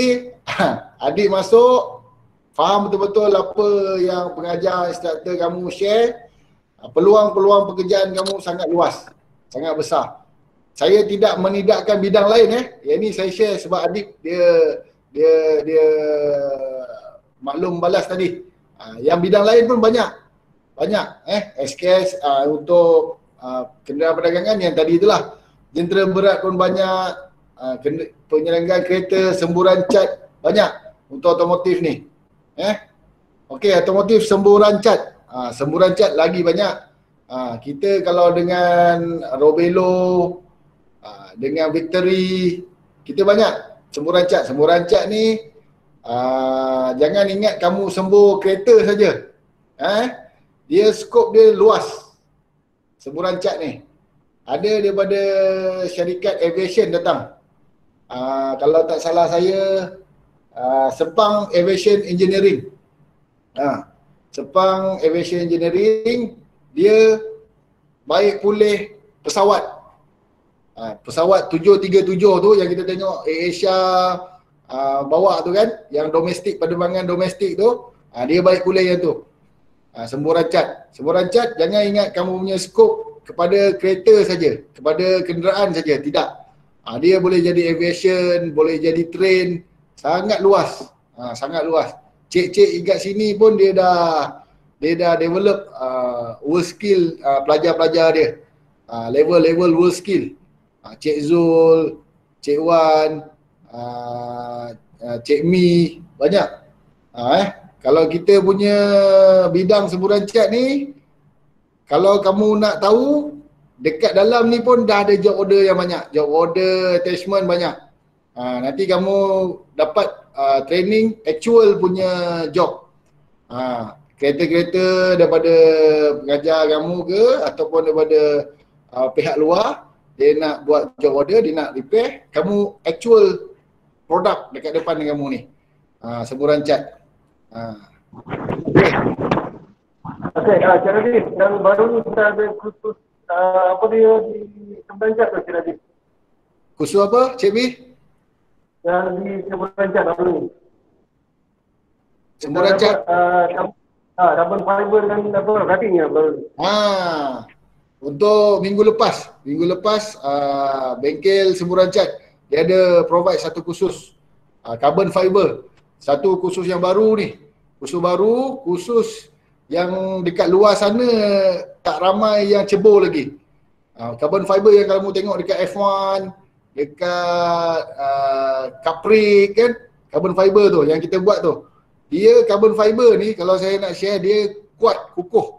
Adib masuk, faham betul-betul apa yang pengajar instruktor kamu share. Peluang-peluang pekerjaan kamu sangat luas, sangat besar. Saya tidak menidakkan bidang lain Yang ni saya share sebab Adib dia maklum balas tadi. Yang bidang lain pun banyak SKS untuk kenderaan perdagangan yang tadi itulah. Jentera berat pun banyak, penyelenggaraan kereta, semburan cat banyak untuk otomotif ni. Okey, otomotif semburan cat. Semburan cat lagi banyak. Kita kalau dengan Robelo, dengan Victory, kita banyak semburan cat. Semburan cat ni jangan ingat kamu sembur kereta saja. Dia skop dia luas. Semburan cat ni ada daripada syarikat aviation datang. Kalau tak salah saya Sepang Aviation Engineering. Sepang Aviation Engineering dia baik pulih pesawat. Pesawat 737 tu yang kita tengok AirAsia bawa tu kan, yang domestik, penerbangan domestik tu, dia baik pulih yang tu. Semburan cat. Semburan cat jangan ingat kamu punya skop kepada kereta saja, kepada kenderaan saja, tidak. Dia boleh jadi aviation, boleh jadi train, sangat luas. Sangat luas. Cik-cik kat sini pun dia dah develop world skill pelajar-pelajar dia. Level world skill. Cik Zul, Cik Wan, Cik Mi, banyak. Kalau kita punya bidang semburan cat ni, kalau kamu nak tahu, dekat dalam ni pun dah ada job order yang banyak. Job order, attachment banyak. Nanti kamu dapat training actual punya job. Kereta-kereta daripada pengajar kamu ke ataupun daripada pihak luar, dia nak buat job order, dia nak repair, kamu actual produk dekat depan dengan kamu ni. Semburan cat. Okey, Cik Radif, yang baru ni kita ada kursus apa dia di semburan cat tu, Cik Radif? Kursus apa, Cik B? Yang di semburan cat baru ni. Semburan cat? Carbon fiber dan apa, wrapping yang baru ni. Untuk minggu lepas bengkel semburan cat dia ada provide satu kursus carbon fiber. Satu kursus yang baru ni. Kursus baru, kursus yang dekat luar sana tak ramai yang cebur lagi. Carbon fiber yang kamu tengok dekat F1, dekat Capri kan, carbon fiber tu yang kita buat tu. Dia carbon fiber ni kalau saya nak share, dia kuat, kukuh.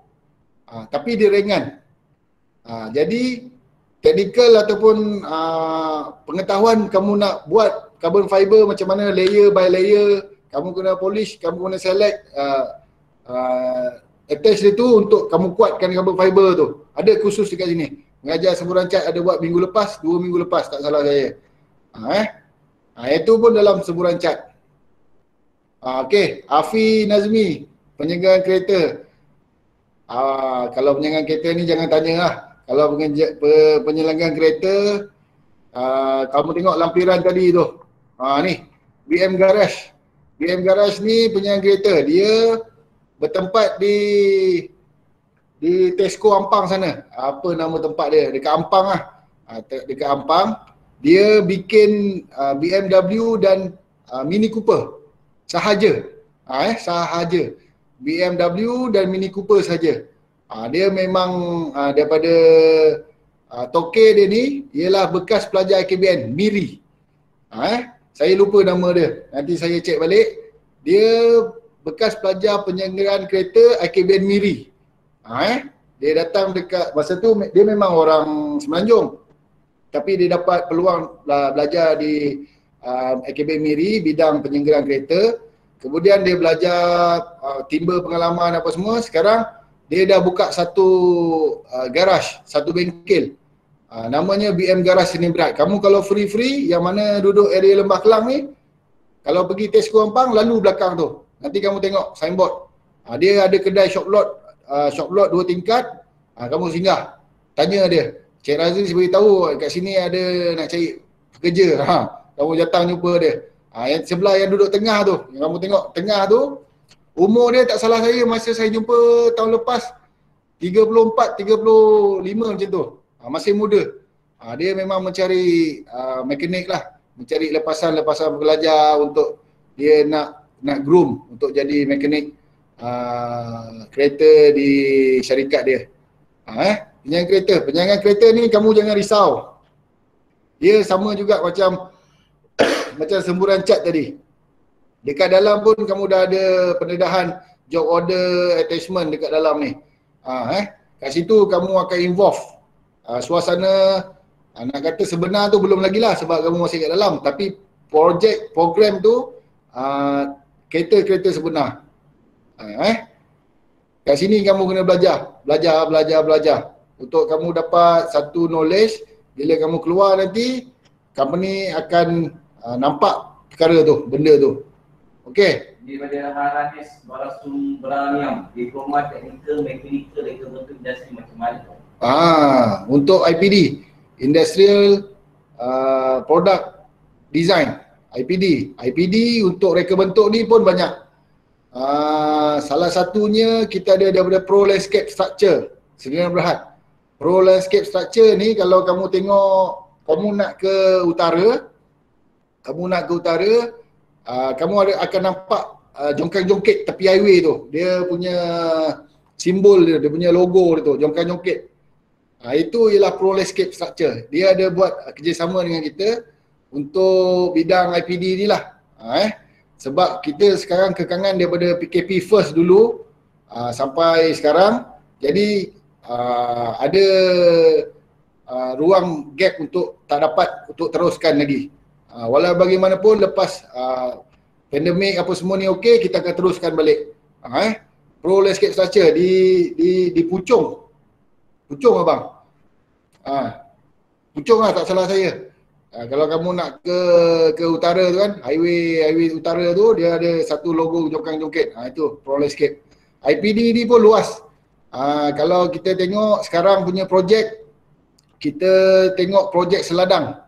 Tapi dia ringan. Jadi technical ataupun pengetahuan kamu nak buat carbon fiber macam mana layer by layer, kamu kena polish, kamu kena select attach dia tu untuk kamu kuatkan carbon fiber tu. Ada kursus dekat sini. Mengajar semburan cat ada buat minggu lepas, 2 minggu lepas tak salah saya. Itu pun dalam semburan cat. Okey, Afi Nazmi, penyelenggaraan kereta. Kalau penyelenggaraan kereta ni jangan tanya lah. Kalau penyelenggaraan kereta, kamu tengok lampiran tadi tu. Ni, BM Garage. BM Garage ni penyelenggaraan kereta. Dia bertempat di Tesco Ampang sana. Apa nama tempat dia? Dekat Ampang lah. Dekat Ampang. Dia bikin BMW dan Mini Cooper. Sahaja. Sahaja. BMW dan Mini Cooper sahaja. Dia memang daripada toke dia ni ialah bekas pelajar IKBN, Miri. Saya lupa nama dia. Nanti saya cek balik. Dia bekas pelajar penyelenggaraan kereta IKBN Miri. Dia datang dekat masa tu dia memang orang Semenanjung. Tapi dia dapat peluang belajar di IKBN Miri bidang penyelenggaraan kereta. Kemudian dia belajar timba pengalaman apa semua. Sekarang dia dah buka satu garaj, satu bengkel. Namanya BM Garage Seni Berat. Kamu kalau free yang mana duduk area Lembah Kelang ni, kalau pergi Tesco Ampang lalu belakang tu. Nanti kamu tengok signboard. Dia ada kedai shop lot 2 tingkat. Kamu singgah, tanya dia, Cik Razin beritahu kat sini ada nak cari pekerja. Kamu datang jumpa dia. Yang sebelah yang duduk tengah tu, yang kamu tengok tengah tu, umur dia tak salah saya masa saya jumpa tahun lepas 34, 35 macam tu. Masih muda. Dia memang mencari mekanik lah, mencari lepasan-lepasan pelajar untuk dia nak groom untuk jadi mekanik kereta di syarikat dia. Penyangan kereta ni kamu jangan risau. Dia sama juga macam macam semburan cat tadi. Dekat dalam pun kamu dah ada pendedahan job order attachment dekat dalam ni. Kat situ kamu akan involve suasana, nak kata sebenar tu belum lagi lah sebab kamu masih kat dalam, tapi program tu kereta-kereta sebenar. Kat sini kamu kena belajar untuk kamu dapat satu knowledge. Bila kamu keluar nanti, company akan nampak perkara tu, benda tu. Okey. Daripada Haranis Barasum Beraniam, Diploma Teknikal Mekanikal Ekonomi Industri macam mana? Untuk IPD, Industrial Product Design, IPD untuk reka bentuk ni pun banyak. Salah satunya kita ada daripada Pro Landscape Structure, Sdn Bhd. Pro Landscape Structure ni kalau kamu tengok, kamu nak ke utara, kamu akan nampak jongkang-jongkit tepi highway tu. Dia punya simbol dia punya logo dia tu, jongkang-jongkit. Itu ialah Pro Landscape Structure. Dia ada buat kerjasama dengan kita untuk bidang IPD ni lah. Sebab kita sekarang kekangan daripada PKP first dulu sampai sekarang. Jadi ada ruang gap untuk tak dapat untuk teruskan lagi. Walau bagaimanapun lepas pandemik apa semua ni okey, kita akan teruskan balik. Pro Landscape Structure di Puchong. Puchong abang. Puchong lah tak salah saya. Kalau kamu nak ke utara tu kan, highway utara tu dia ada satu logo jongkang-jongkit. Itu Pro Landscape. IPD ni pun luas. Kalau kita tengok sekarang punya projek, kita tengok projek Seladang.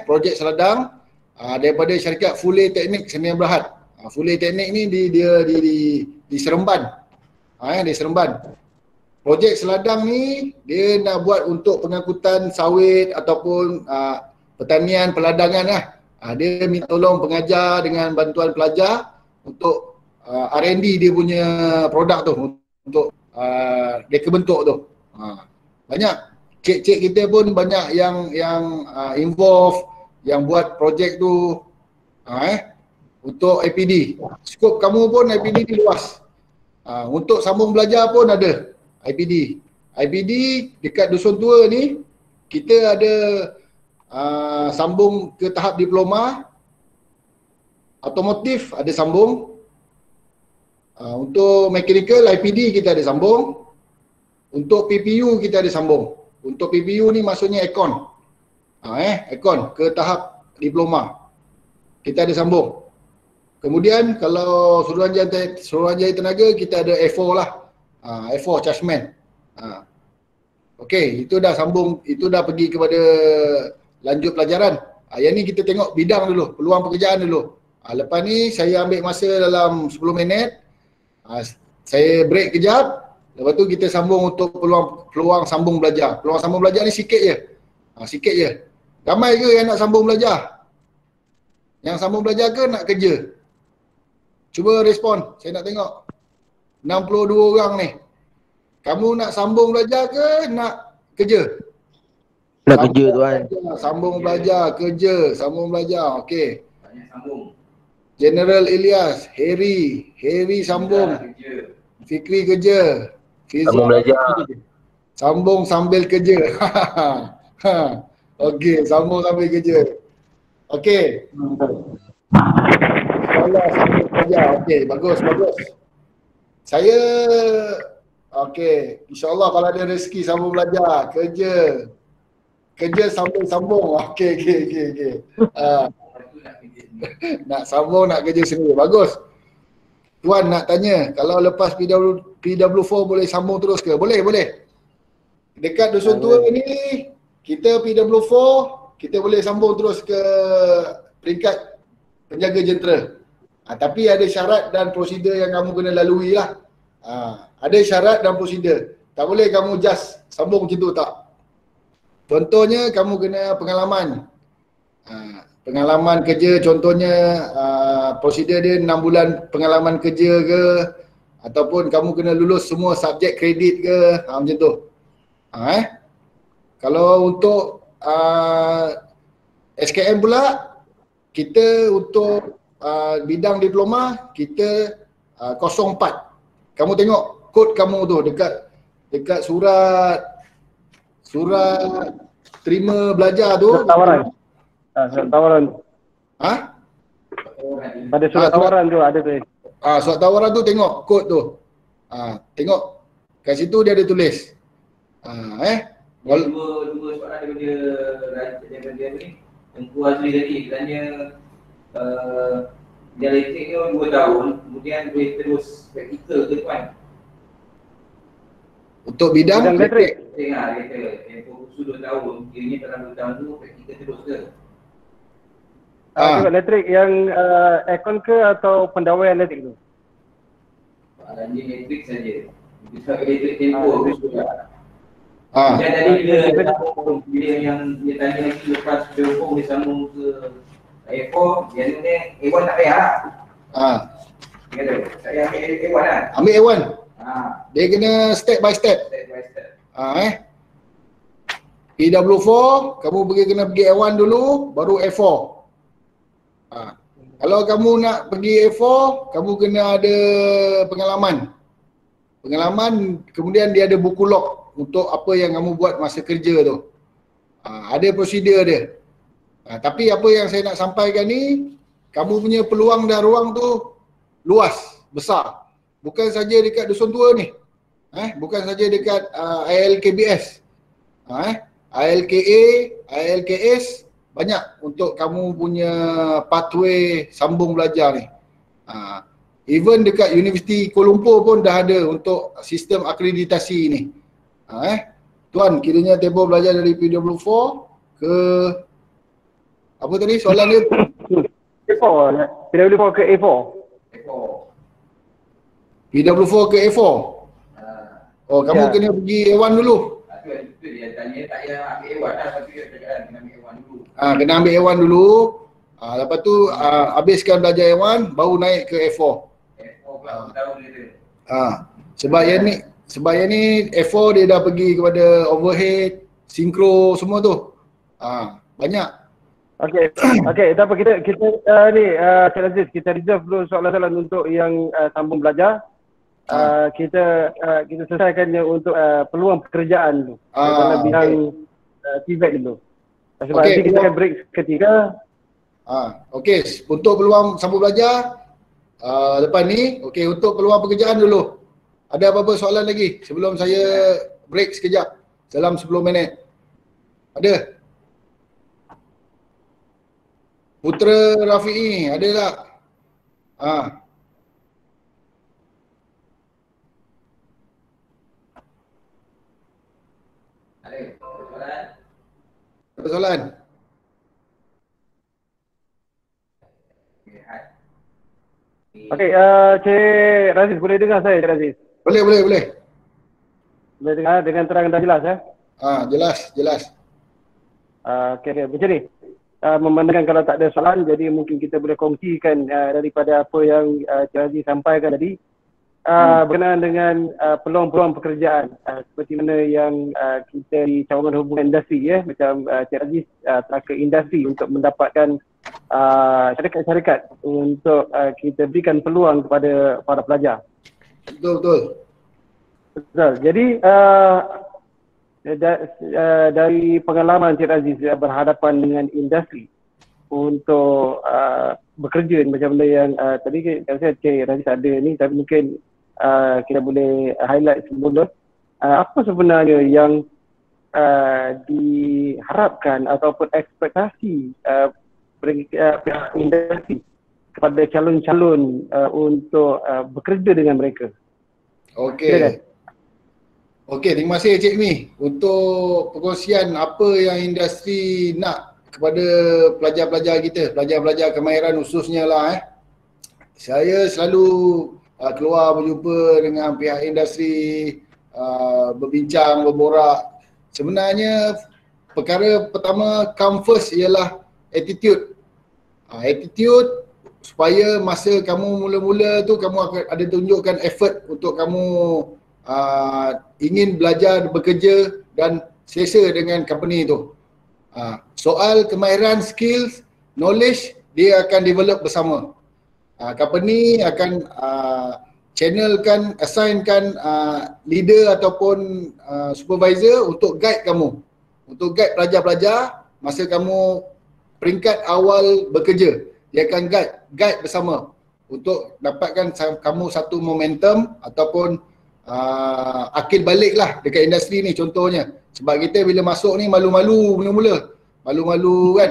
Projek Seladang daripada syarikat Fully Teknik Sdn Bhd. Fully Teknik ni dia di Seremban. Di Seremban. Projek Seladang ni dia nak buat untuk pengangkutan sawit ataupun pertanian, peladangan lah. Dia minta tolong pengajar dengan bantuan pelajar untuk R&D dia punya produk tu, untuk reka bentuk tu. Banyak cik-cik kita pun banyak yang involve, yang buat projek tu untuk IPD. Skop kamu pun IPD ni luas. Untuk sambung belajar pun ada IPD. IPD dekat Dusun Tua ni kita ada sambung ke tahap diploma. Otomotif ada sambung. Untuk mechanical IPD kita ada sambung. Untuk PPU kita ada sambung. Untuk PPU ni maksudnya Aircon. Aircon ke tahap diploma. Kita ada sambung. Kemudian kalau Suruhanjaya Tenaga kita ada A4 lah. A4 Chargeman. Okey, itu dah sambung, itu dah pergi kepada lanjut pelajaran. Yang ni kita tengok bidang dulu, peluang pekerjaan dulu. Lepas ni saya ambil masa dalam 10 minit. Saya break kejap. Lepas tu kita sambung untuk peluang sambung belajar. Peluang sambung belajar ni sikit je. Sikit je. Ramai ke yang nak sambung belajar? Yang sambung belajar ke nak kerja? Cuba respon, saya nak tengok. 62 orang ni. Kamu nak sambung belajar ke nak kerja? Nak kerja tuan. Sambung belajar, kerja, sambung belajar. Okey. Sambung. General Ilyas, Harry sambung. Fikri kerja. Sambung belajar. Sambung sambil kerja. Okey, sambung sambil kerja. Okey. Sekolah sambil kerja. Okey, bagus. Saya okey, insya-Allah kalau ada rezeki sambung belajar, kerja sambil sambung. Okey. Nak sambung, nak kerja sendiri. Bagus. Tuan nak tanya, kalau lepas PW4 boleh sambung terus ke? Boleh, boleh. Dekat Dusun Tua ni, kita PW4, kita boleh sambung terus ke peringkat penjaga jentera. Tapi ada syarat dan prosedur yang kamu kena lalui lah. Ada syarat dan prosedur. Tak boleh kamu just sambung macam tu, tak. Contohnya kamu kena pengalaman. Pengalaman kerja contohnya prosedur dia 6 bulan pengalaman kerja ke, ataupun kamu kena lulus semua subjek kredit ke, macam tu. Kalau untuk SKM pula, kita untuk bidang diploma kita 04. Kamu tengok kod kamu tu dekat surat terima belajar tu. Tawaran. Surat tawaran. Pada surat tawaran tu ada tu. Surat tawaran tu tengok kod tu. Tengok kat situ dia ada tulis. Dua soalan daripada ni. Tengku Azri tadi katanya dialektik ni 2 tahun, kemudian boleh terus praktikal ke tuan? Untuk bidang elektrik. Dia kata tempoh kursus 2 tahun, kiranya dalam 2 tahun tu praktikal terus ke? Elektrik yang aircon ke atau pendawaian elektrik tu? Soalannya elektrik saja. Bisa elektrik tempoh kursus lah. Dan tadi bila yang dia tanya lagi lepas P4 dia sambung ke A4, biasanya A1 tak payah lah. Dia kata, saya ambil A1 lah. Ambil A1. Dia kena step by step. PW4, kamu kena pergi A1 dulu, baru A4. Kalau kamu nak pergi A4, kamu kena ada pengalaman. Kemudian dia ada buku log untuk apa yang kamu buat masa kerja tu. Ada prosedur dia. Tapi apa yang saya nak sampaikan ni, kamu punya peluang dan ruang tu luas, besar. Bukan saja dekat Dusun Tua ni. Bukan saja dekat ILKBS. ILKA, ILKS, banyak untuk kamu punya pathway sambung belajar ni. Even dekat Universiti Kuala Lumpur pun dah ada untuk sistem akreditasi ni. Tuan, kiranya tempoh belajar dari PW4 ke apa tadi soalan dia? A4, PW4 ke A4. PW4 ke A4. Oh, kamu kena pergi A1 dulu. Itu dia tanya tak payah ambil A1 lah, tapi dia cakap kena ambil A1 dulu. Kena ambil A1 dulu. Lepas tu habiskan belajar A1 baru naik ke A4. A4 pula tahun dia. Sebab yang ni A4 dia dah pergi kepada overhead, sinkro semua tu. Banyak. Okey, tak apa, kita ni Cik Aziz, kita reserve dulu soalan-soalan untuk yang sambung belajar. Kita selesaikannya untuk peluang pekerjaan tu. Dalam bidang TVET dulu. Sebab nanti kita akan break ketiga. Okey, untuk peluang sambung belajar lepas ni, okey, untuk peluang pekerjaan dulu. Ada apa-apa soalan lagi sebelum saya break sekejap dalam 10 minit? Ada? Putra Rafi'i, ada tak? Ada soalan? Ada soalan? Okey, Cik Raziz, boleh dengar saya, Cik Raziz? Boleh. Boleh dengar dengan terang dan jelas, ya? Jelas. Okey, macam ni. Memandangkan kalau tak ada soalan, jadi mungkin kita boleh kongsikan daripada apa yang Cik Raziz sampaikan tadi berkenaan dengan peluang-peluang pekerjaan seperti mana yang kita di cawangan hubungan industri, ya, macam Cik Raziz telah ke industri untuk mendapatkan syarikat-syarikat untuk kita berikan peluang kepada para pelajar. Betul. Jadi dari pengalaman Cik Aziz berhadapan dengan industri untuk bekerja macam mana yang tadi saya Cik Aziz ada ni, tapi mungkin kita boleh highlight semula apa sebenarnya yang diharapkan ataupun ekspektasi pihak industri kepada calon-calon untuk bekerja dengan mereka. Okey. Okey, terima kasih Cik Mi untuk perkongsian apa yang industri nak kepada pelajar-pelajar kita, pelajar-pelajar kemahiran khususnya lah. Saya selalu keluar berjumpa dengan pihak industri, berbincang, berborak. Sebenarnya perkara pertama come first ialah attitude. Attitude supaya masa kamu mula-mula tu kamu akan ada tunjukkan effort untuk kamu ingin belajar, bekerja dan selesa dengan company tu. Soal kemahiran, skills, knowledge dia akan develop bersama. Company akan channelkan, assignkan leader ataupun supervisor untuk guide kamu, untuk guide pelajar-pelajar masa kamu peringkat awal bekerja. Dia akan guide bersama untuk dapatkan kamu satu momentum ataupun akil balik lah dekat industri ni contohnya. Sebab kita bila masuk ni malu-malu mula-mula. Malu-malu kan.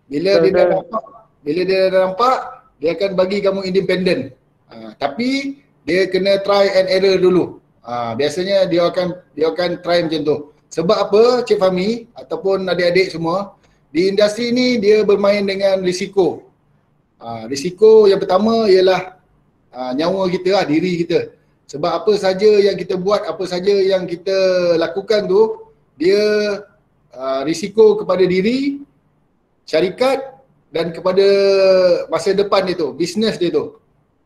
Bila dia dah nampak, dia akan bagi kamu independent. Tapi dia kena try and error dulu. Biasanya dia akan try macam tu. Sebab apa Cik Fahmi ataupun adik-adik semua, di industri ni dia bermain dengan risiko. Risiko yang pertama ialah nyawa kita lah, diri kita. Sebab apa saja yang kita buat, apa saja yang kita lakukan tu, dia risiko kepada diri, syarikat dan kepada masa depan dia tu, bisnes dia tu.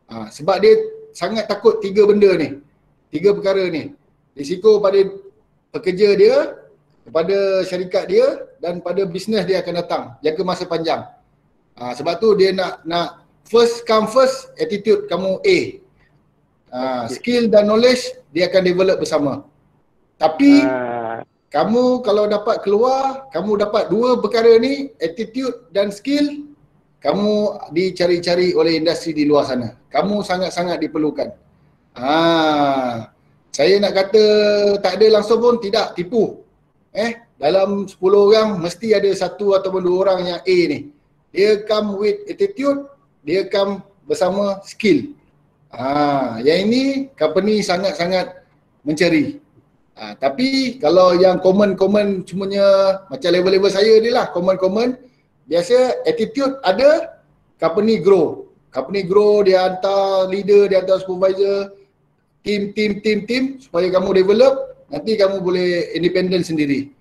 Sebab dia sangat takut tiga benda ni, tiga perkara ni. Risiko pada pekerja dia, kepada syarikat dia dan pada bisnes dia akan datang, jangka masa panjang. Sebab tu dia nak first come first, attitude kamu A. Skill dan knowledge dia akan develop bersama. Tapi kamu kalau dapat keluar, kamu dapat dua perkara ni, attitude dan skill, kamu dicari-cari oleh industri di luar sana. Kamu sangat-sangat diperlukan. Saya nak kata tak ada langsung pun tidak, tipu. Dalam 10 orang mesti ada satu ataupun dua orang yang A ni. Dia come with attitude, dia come bersama skill. Yang ini company sangat-sangat mencari. Tapi kalau yang common semuanya macam level-level saya ni lah, common, biasa attitude ada, company grow. Company grow, dia hantar leader, dia hantar supervisor, team supaya kamu develop, nanti kamu boleh independent sendiri.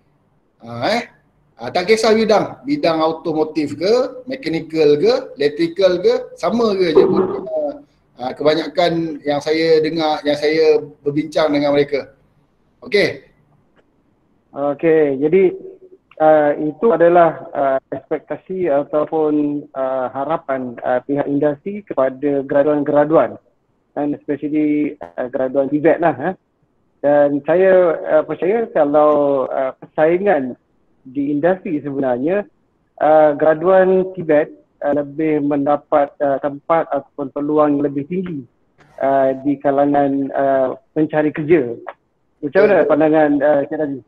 Tak kisah bidang automotif ke, mechanical ke, electrical ke, sama ke je pun. Kebanyakan yang saya dengar, yang saya berbincang dengan mereka. Okey, jadi itu adalah ekspektasi ataupun harapan pihak industri kepada graduan-graduan, dan especially graduan TVET lah. Dan saya percaya kalau persaingan di industri sebenarnya, graduan TVET lebih mendapat tempat ataupun peluang yang lebih tinggi di kalangan pencari kerja. Macam mana pandangan Cik Razi?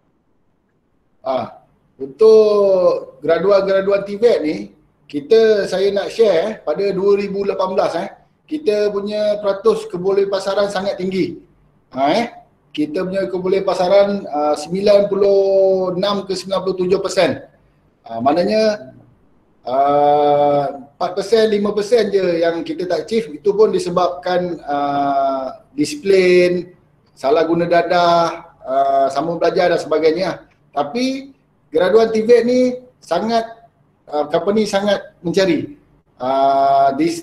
Untuk graduan-graduan TVET ni, saya nak share pada 2018 kita punya peratus kebolehan pasaran sangat tinggi. Kita punya kebolehan pasaran 96 ke 97%. Maknanya 4%, 5% je yang kita tak achieve, itu pun disebabkan disiplin, salah guna dadah, sambung belajar dan sebagainya. Tapi graduan TVET ni sangat, company sangat mencari.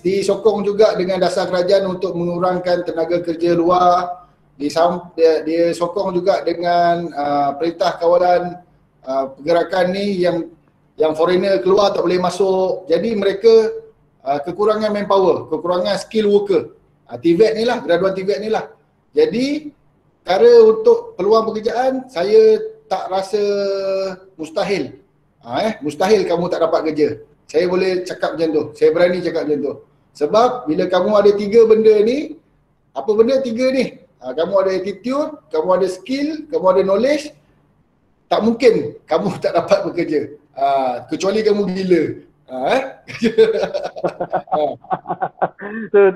Disokong juga dengan dasar kerajaan untuk mengurangkan tenaga kerja luar. Dia sokong juga dengan perintah kawalan pergerakan ni yang foreigner keluar tak boleh masuk. Jadi mereka kekurangan manpower, kekurangan skill worker. TVET ni lah, graduan TVET ni lah. Jadi cara untuk peluang pekerjaan, saya tak rasa mustahil. Mustahil kamu tak dapat kerja. Saya boleh cakap macam tu. Saya berani cakap macam tu. Sebab bila kamu ada tiga benda ni, apa benda tiga ni? Kamu ada attitude, kamu ada skill, kamu ada knowledge, tak mungkin kamu tak dapat bekerja. Kecuali kamu gila. Betul.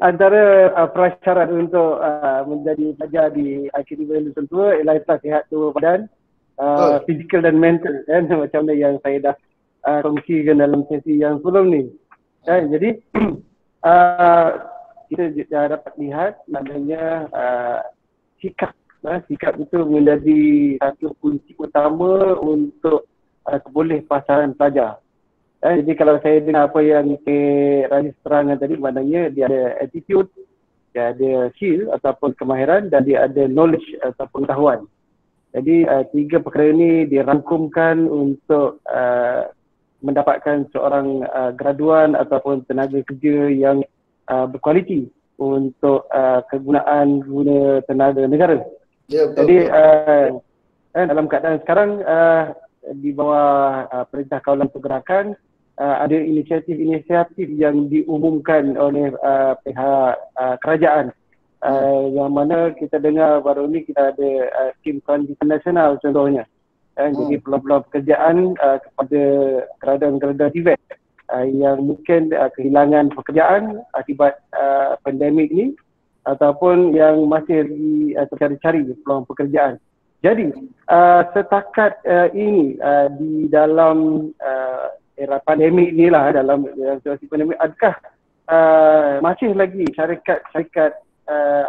Antara prasyarat untuk menjadi pelajar di IKTB Lulusan Tua ialah sihat tubuh badan, fizikal dan mental kan, macam mana yang saya dah kongsikan dalam sesi yang sebelum ni. Jadi kita dah dapat lihat maknanya sikap itu menjadi satu kunci utama untuk boleh pasaran pelajar. Jadi kalau saya dengar apa yang Rajesh terangkan tadi, maknanya dia ada attitude, dia ada skill ataupun kemahiran dan dia ada knowledge atau pengetahuan. Jadi tiga perkara ini dirangkumkan untuk mendapatkan seorang graduan ataupun tenaga kerja yang berkualiti untuk kegunaan guna tenaga negara. Ya, betul. Jadi dalam keadaan sekarang di bawah Perintah Kawalan Pergerakan ada inisiatif-inisiatif yang diumumkan oleh pihak kerajaan, yang mana kita dengar baru ni kita ada skim Kondisi Nasional contohnya. Jadi peluang-peluang pekerjaan kepada graduan-graduan TVET yang mungkin kehilangan pekerjaan akibat pandemik ni ataupun yang masih cari-cari peluang pekerjaan. Jadi setakat ini di dalam era pandemik ni lah, dalam situasi pandemik, adakah masih lagi syarikat-syarikat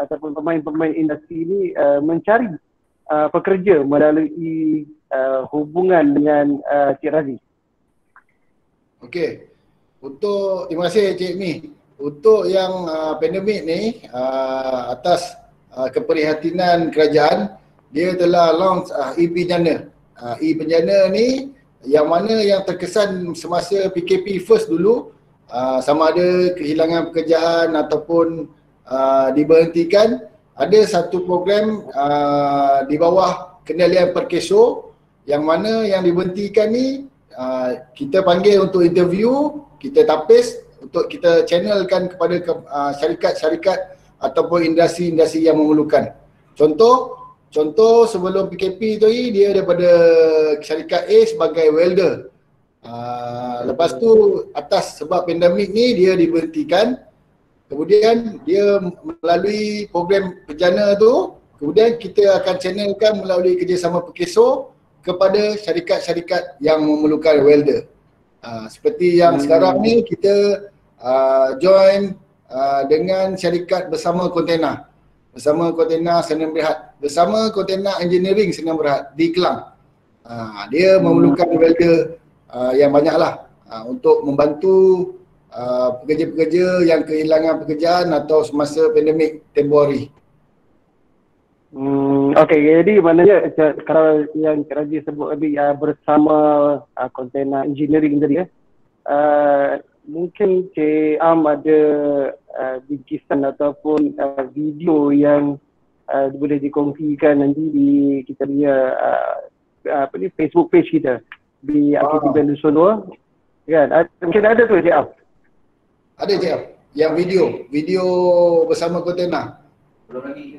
ataupun pemain-pemain industri ini mencari pekerja melalui hubungan dengan Cik Razi? Okey. Terima kasih Cik Mi. Untuk yang pandemik ni, atas keprihatinan kerajaan, dia telah launch e-Penjana. E-Penjana ni yang mana yang terkesan semasa PKP first dulu, sama ada kehilangan pekerjaan ataupun diberhentikan, ada satu program di bawah kendalian Perkeso, yang mana yang diberhentikan ni kita panggil untuk interview, kita tapis untuk kita channelkan kepada syarikat-syarikat ataupun industri-industri yang memerlukan. Contoh sebelum PKP tu dia daripada syarikat A sebagai welder. Lepas tu atas sebab pandemik ni dia diberhentikan. Kemudian dia melalui program Penjana tu, kemudian kita akan channelkan melalui kerjasama Perkeso kepada syarikat-syarikat yang memerlukan welder. Seperti yang sekarang ni kita join dengan syarikat Bersama Kontena. Bersama Kontena Senang Berhad, Bersama Kontena Engineering Senang Berhad di Kelang. Dia memerlukan welder yang banyaklah untuk membantu pekerja-pekerja yang kehilangan pekerjaan atau semasa pandemik tempoh hari. Okey, jadi maknanya kalau yang Cik Razi sebut tadi bersama Kontena Engineering tadi mungkin Cik Am ada bingkisan ataupun video yang boleh dikongsikan nanti di kita punya Facebook page kita di IKTB Lulusan Tua kan? Mungkin ada tu Cik Am? Ada Cik Am, yang video Bersama Kontena. Belum lagi.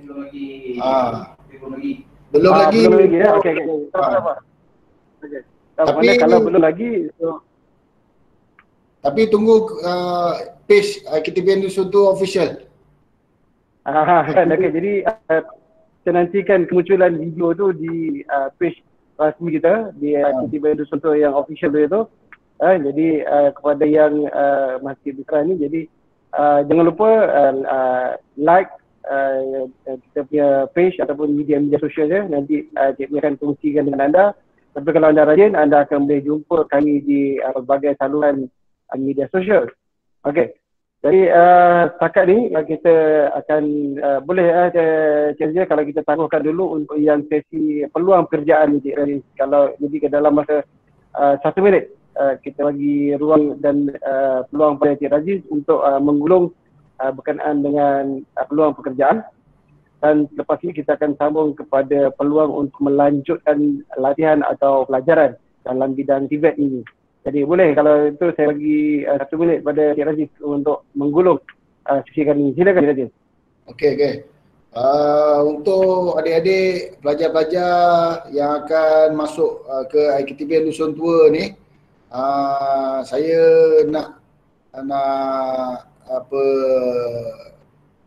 Belum lagi ya. Okey. Tapi kalau belum lagi tapi tunggu page IKTB Lulusan Tua official. Kan, okey. Jadi kita nantikan kemunculan video tu di page rasmi kita di IKTB Lulusan Tua yang official tu. Jadi kepada yang masih berkenan ni, jadi jangan lupa like kita punya page ataupun media-media sosial dia. Nanti Cik Mi akan kongsikan dengan anda. Tapi kalau anda rajin, anda akan boleh jumpa kami di berbagai saluran media sosial. Okey. Jadi setakat ni kita akan boleh Cik Zia kalau kita tangguhkan dulu untuk yang sesi peluang pekerjaan ni Cik Razi. Kalau jadi ke dalam masa 1 minit kita bagi ruang dan peluang pada Cik Razi untuk menggulung berkenaan dengan peluang pekerjaan, dan lepas ini kita akan sambung kepada peluang untuk melanjutkan latihan atau pelajaran dalam bidang TVET ini. Jadi boleh kalau itu saya bagi 1 minit pada Cik Razi untuk menggulung sesi kali ini. Silakan Cik Razi. Okey. Untuk adik-adik pelajar-pelajar yang akan masuk ke IKTB Lulusan Tua ni, saya nak apa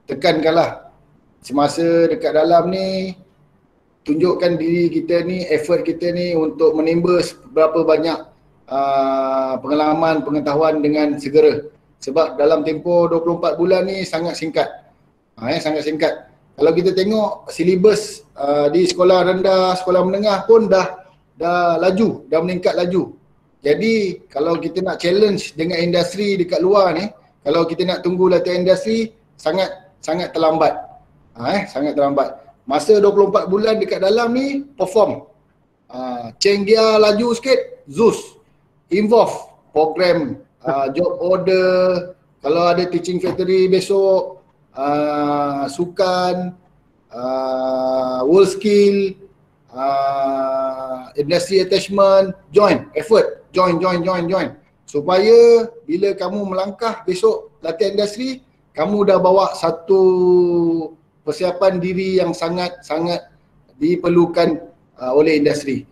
tekankanlah semasa dekat dalam ni, tunjukkan diri kita ni, effort kita ni untuk menimba berapa banyak pengalaman, pengetahuan dengan segera. Sebab dalam tempoh 24 bulan ni sangat singkat. Sangat singkat. Kalau kita tengok silibus di sekolah rendah, sekolah menengah pun dah laju, dah meningkat laju. Jadi kalau kita nak challenge dengan industri dekat luar ni, kalau kita nak tunggu latihan industri, sangat terlambat. Sangat terlambat. Masa 24 bulan dekat dalam ni, perform. Change gear laju sikit, ZUS. Involve program, job order, kalau ada teaching factory besok, sukan, world skill, industry attachment, join, effort, join. Supaya bila kamu melangkah besok latihan industri, kamu dah bawa satu persiapan diri yang sangat diperlukan oleh industri.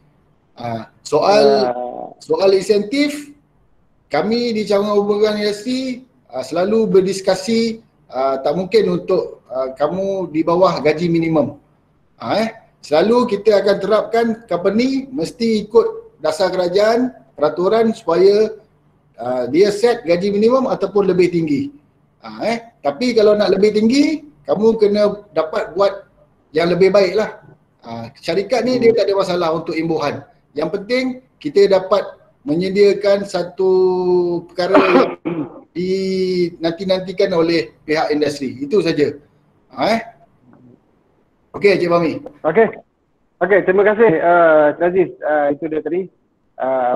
Soal insentif, kami di cawangan hubungan industri selalu berdiskusi, tak mungkin untuk kamu di bawah gaji minimum. Selalu kita akan terapkan company mesti ikut dasar kerajaan, peraturan supaya dia set gaji minimum ataupun lebih tinggi. Tapi kalau nak lebih tinggi, kamu kena dapat buat yang lebih baik lah. Syarikat ni dia tak ada masalah untuk imbuhan. Yang penting kita dapat menyediakan satu perkara yang dinanti-nantikan oleh pihak industri. Itu saja. Okey, Cik Fahmi. Okey, terima kasih Cik Aziz. Itu dia tadi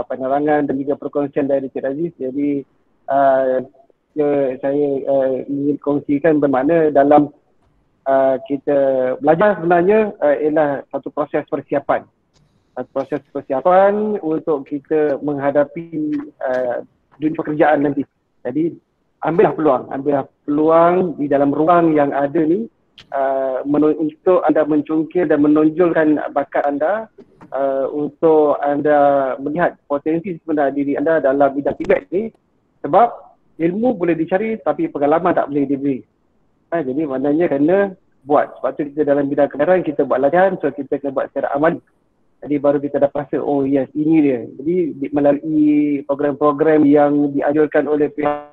penerangan dan juga perkongsian dari Cik Aziz. Jadi saya ingin kongsikan bermakna dalam kita belajar sebenarnya ialah satu proses persiapan. Proses persiapan untuk kita menghadapi dunia pekerjaan nanti. Jadi ambillah peluang di dalam ruang yang ada ni untuk anda mencungkil dan menonjolkan bakat anda, untuk anda melihat potensi sebenar diri anda dalam bidang feedback ni. Sebab ilmu boleh dicari tapi pengalaman tak boleh diberi. Jadi maknanya kena buat. Sebab tu kita dalam bidang kebenaran kita buat latihan, so kita kena buat secara amali. Jadi baru kita dapat rasa, oh yes, ini dia. Jadi melalui program-program yang dianjurkan oleh pihak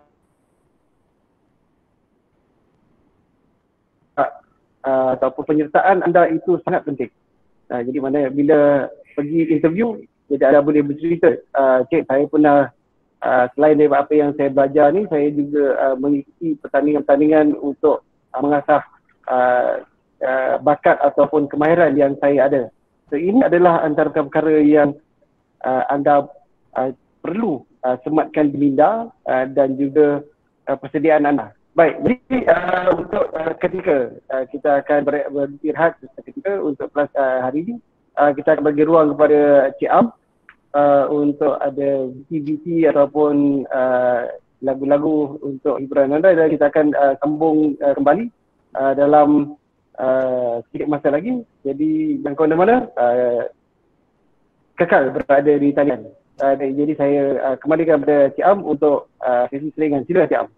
ataupun penyertaan anda itu sangat penting. Jadi mana bila pergi interview, jadi anda boleh bercerita, cik saya pernah selain daripada apa yang saya belajar ni, saya juga mengikuti pertandingan-pertandingan untuk mengasah bakat ataupun kemahiran yang saya ada. So ini adalah antara perkara yang anda perlu sematkan di minda dan juga persediaan anda. Baik, jadi untuk ketika kita akan beristirahat seketika untuk kelas hari ini, kita akan bagi ruang kepada Cik Am untuk ada BT ataupun lagu-lagu untuk hiburan anda, dan kita akan sambung kembali dalam sedikit masa lagi. Jadi jangan ke mana-mana, kekal berada di talian. Jadi saya kembalikan kepada Cik Am untuk sesi selingan. Sila Cik Am.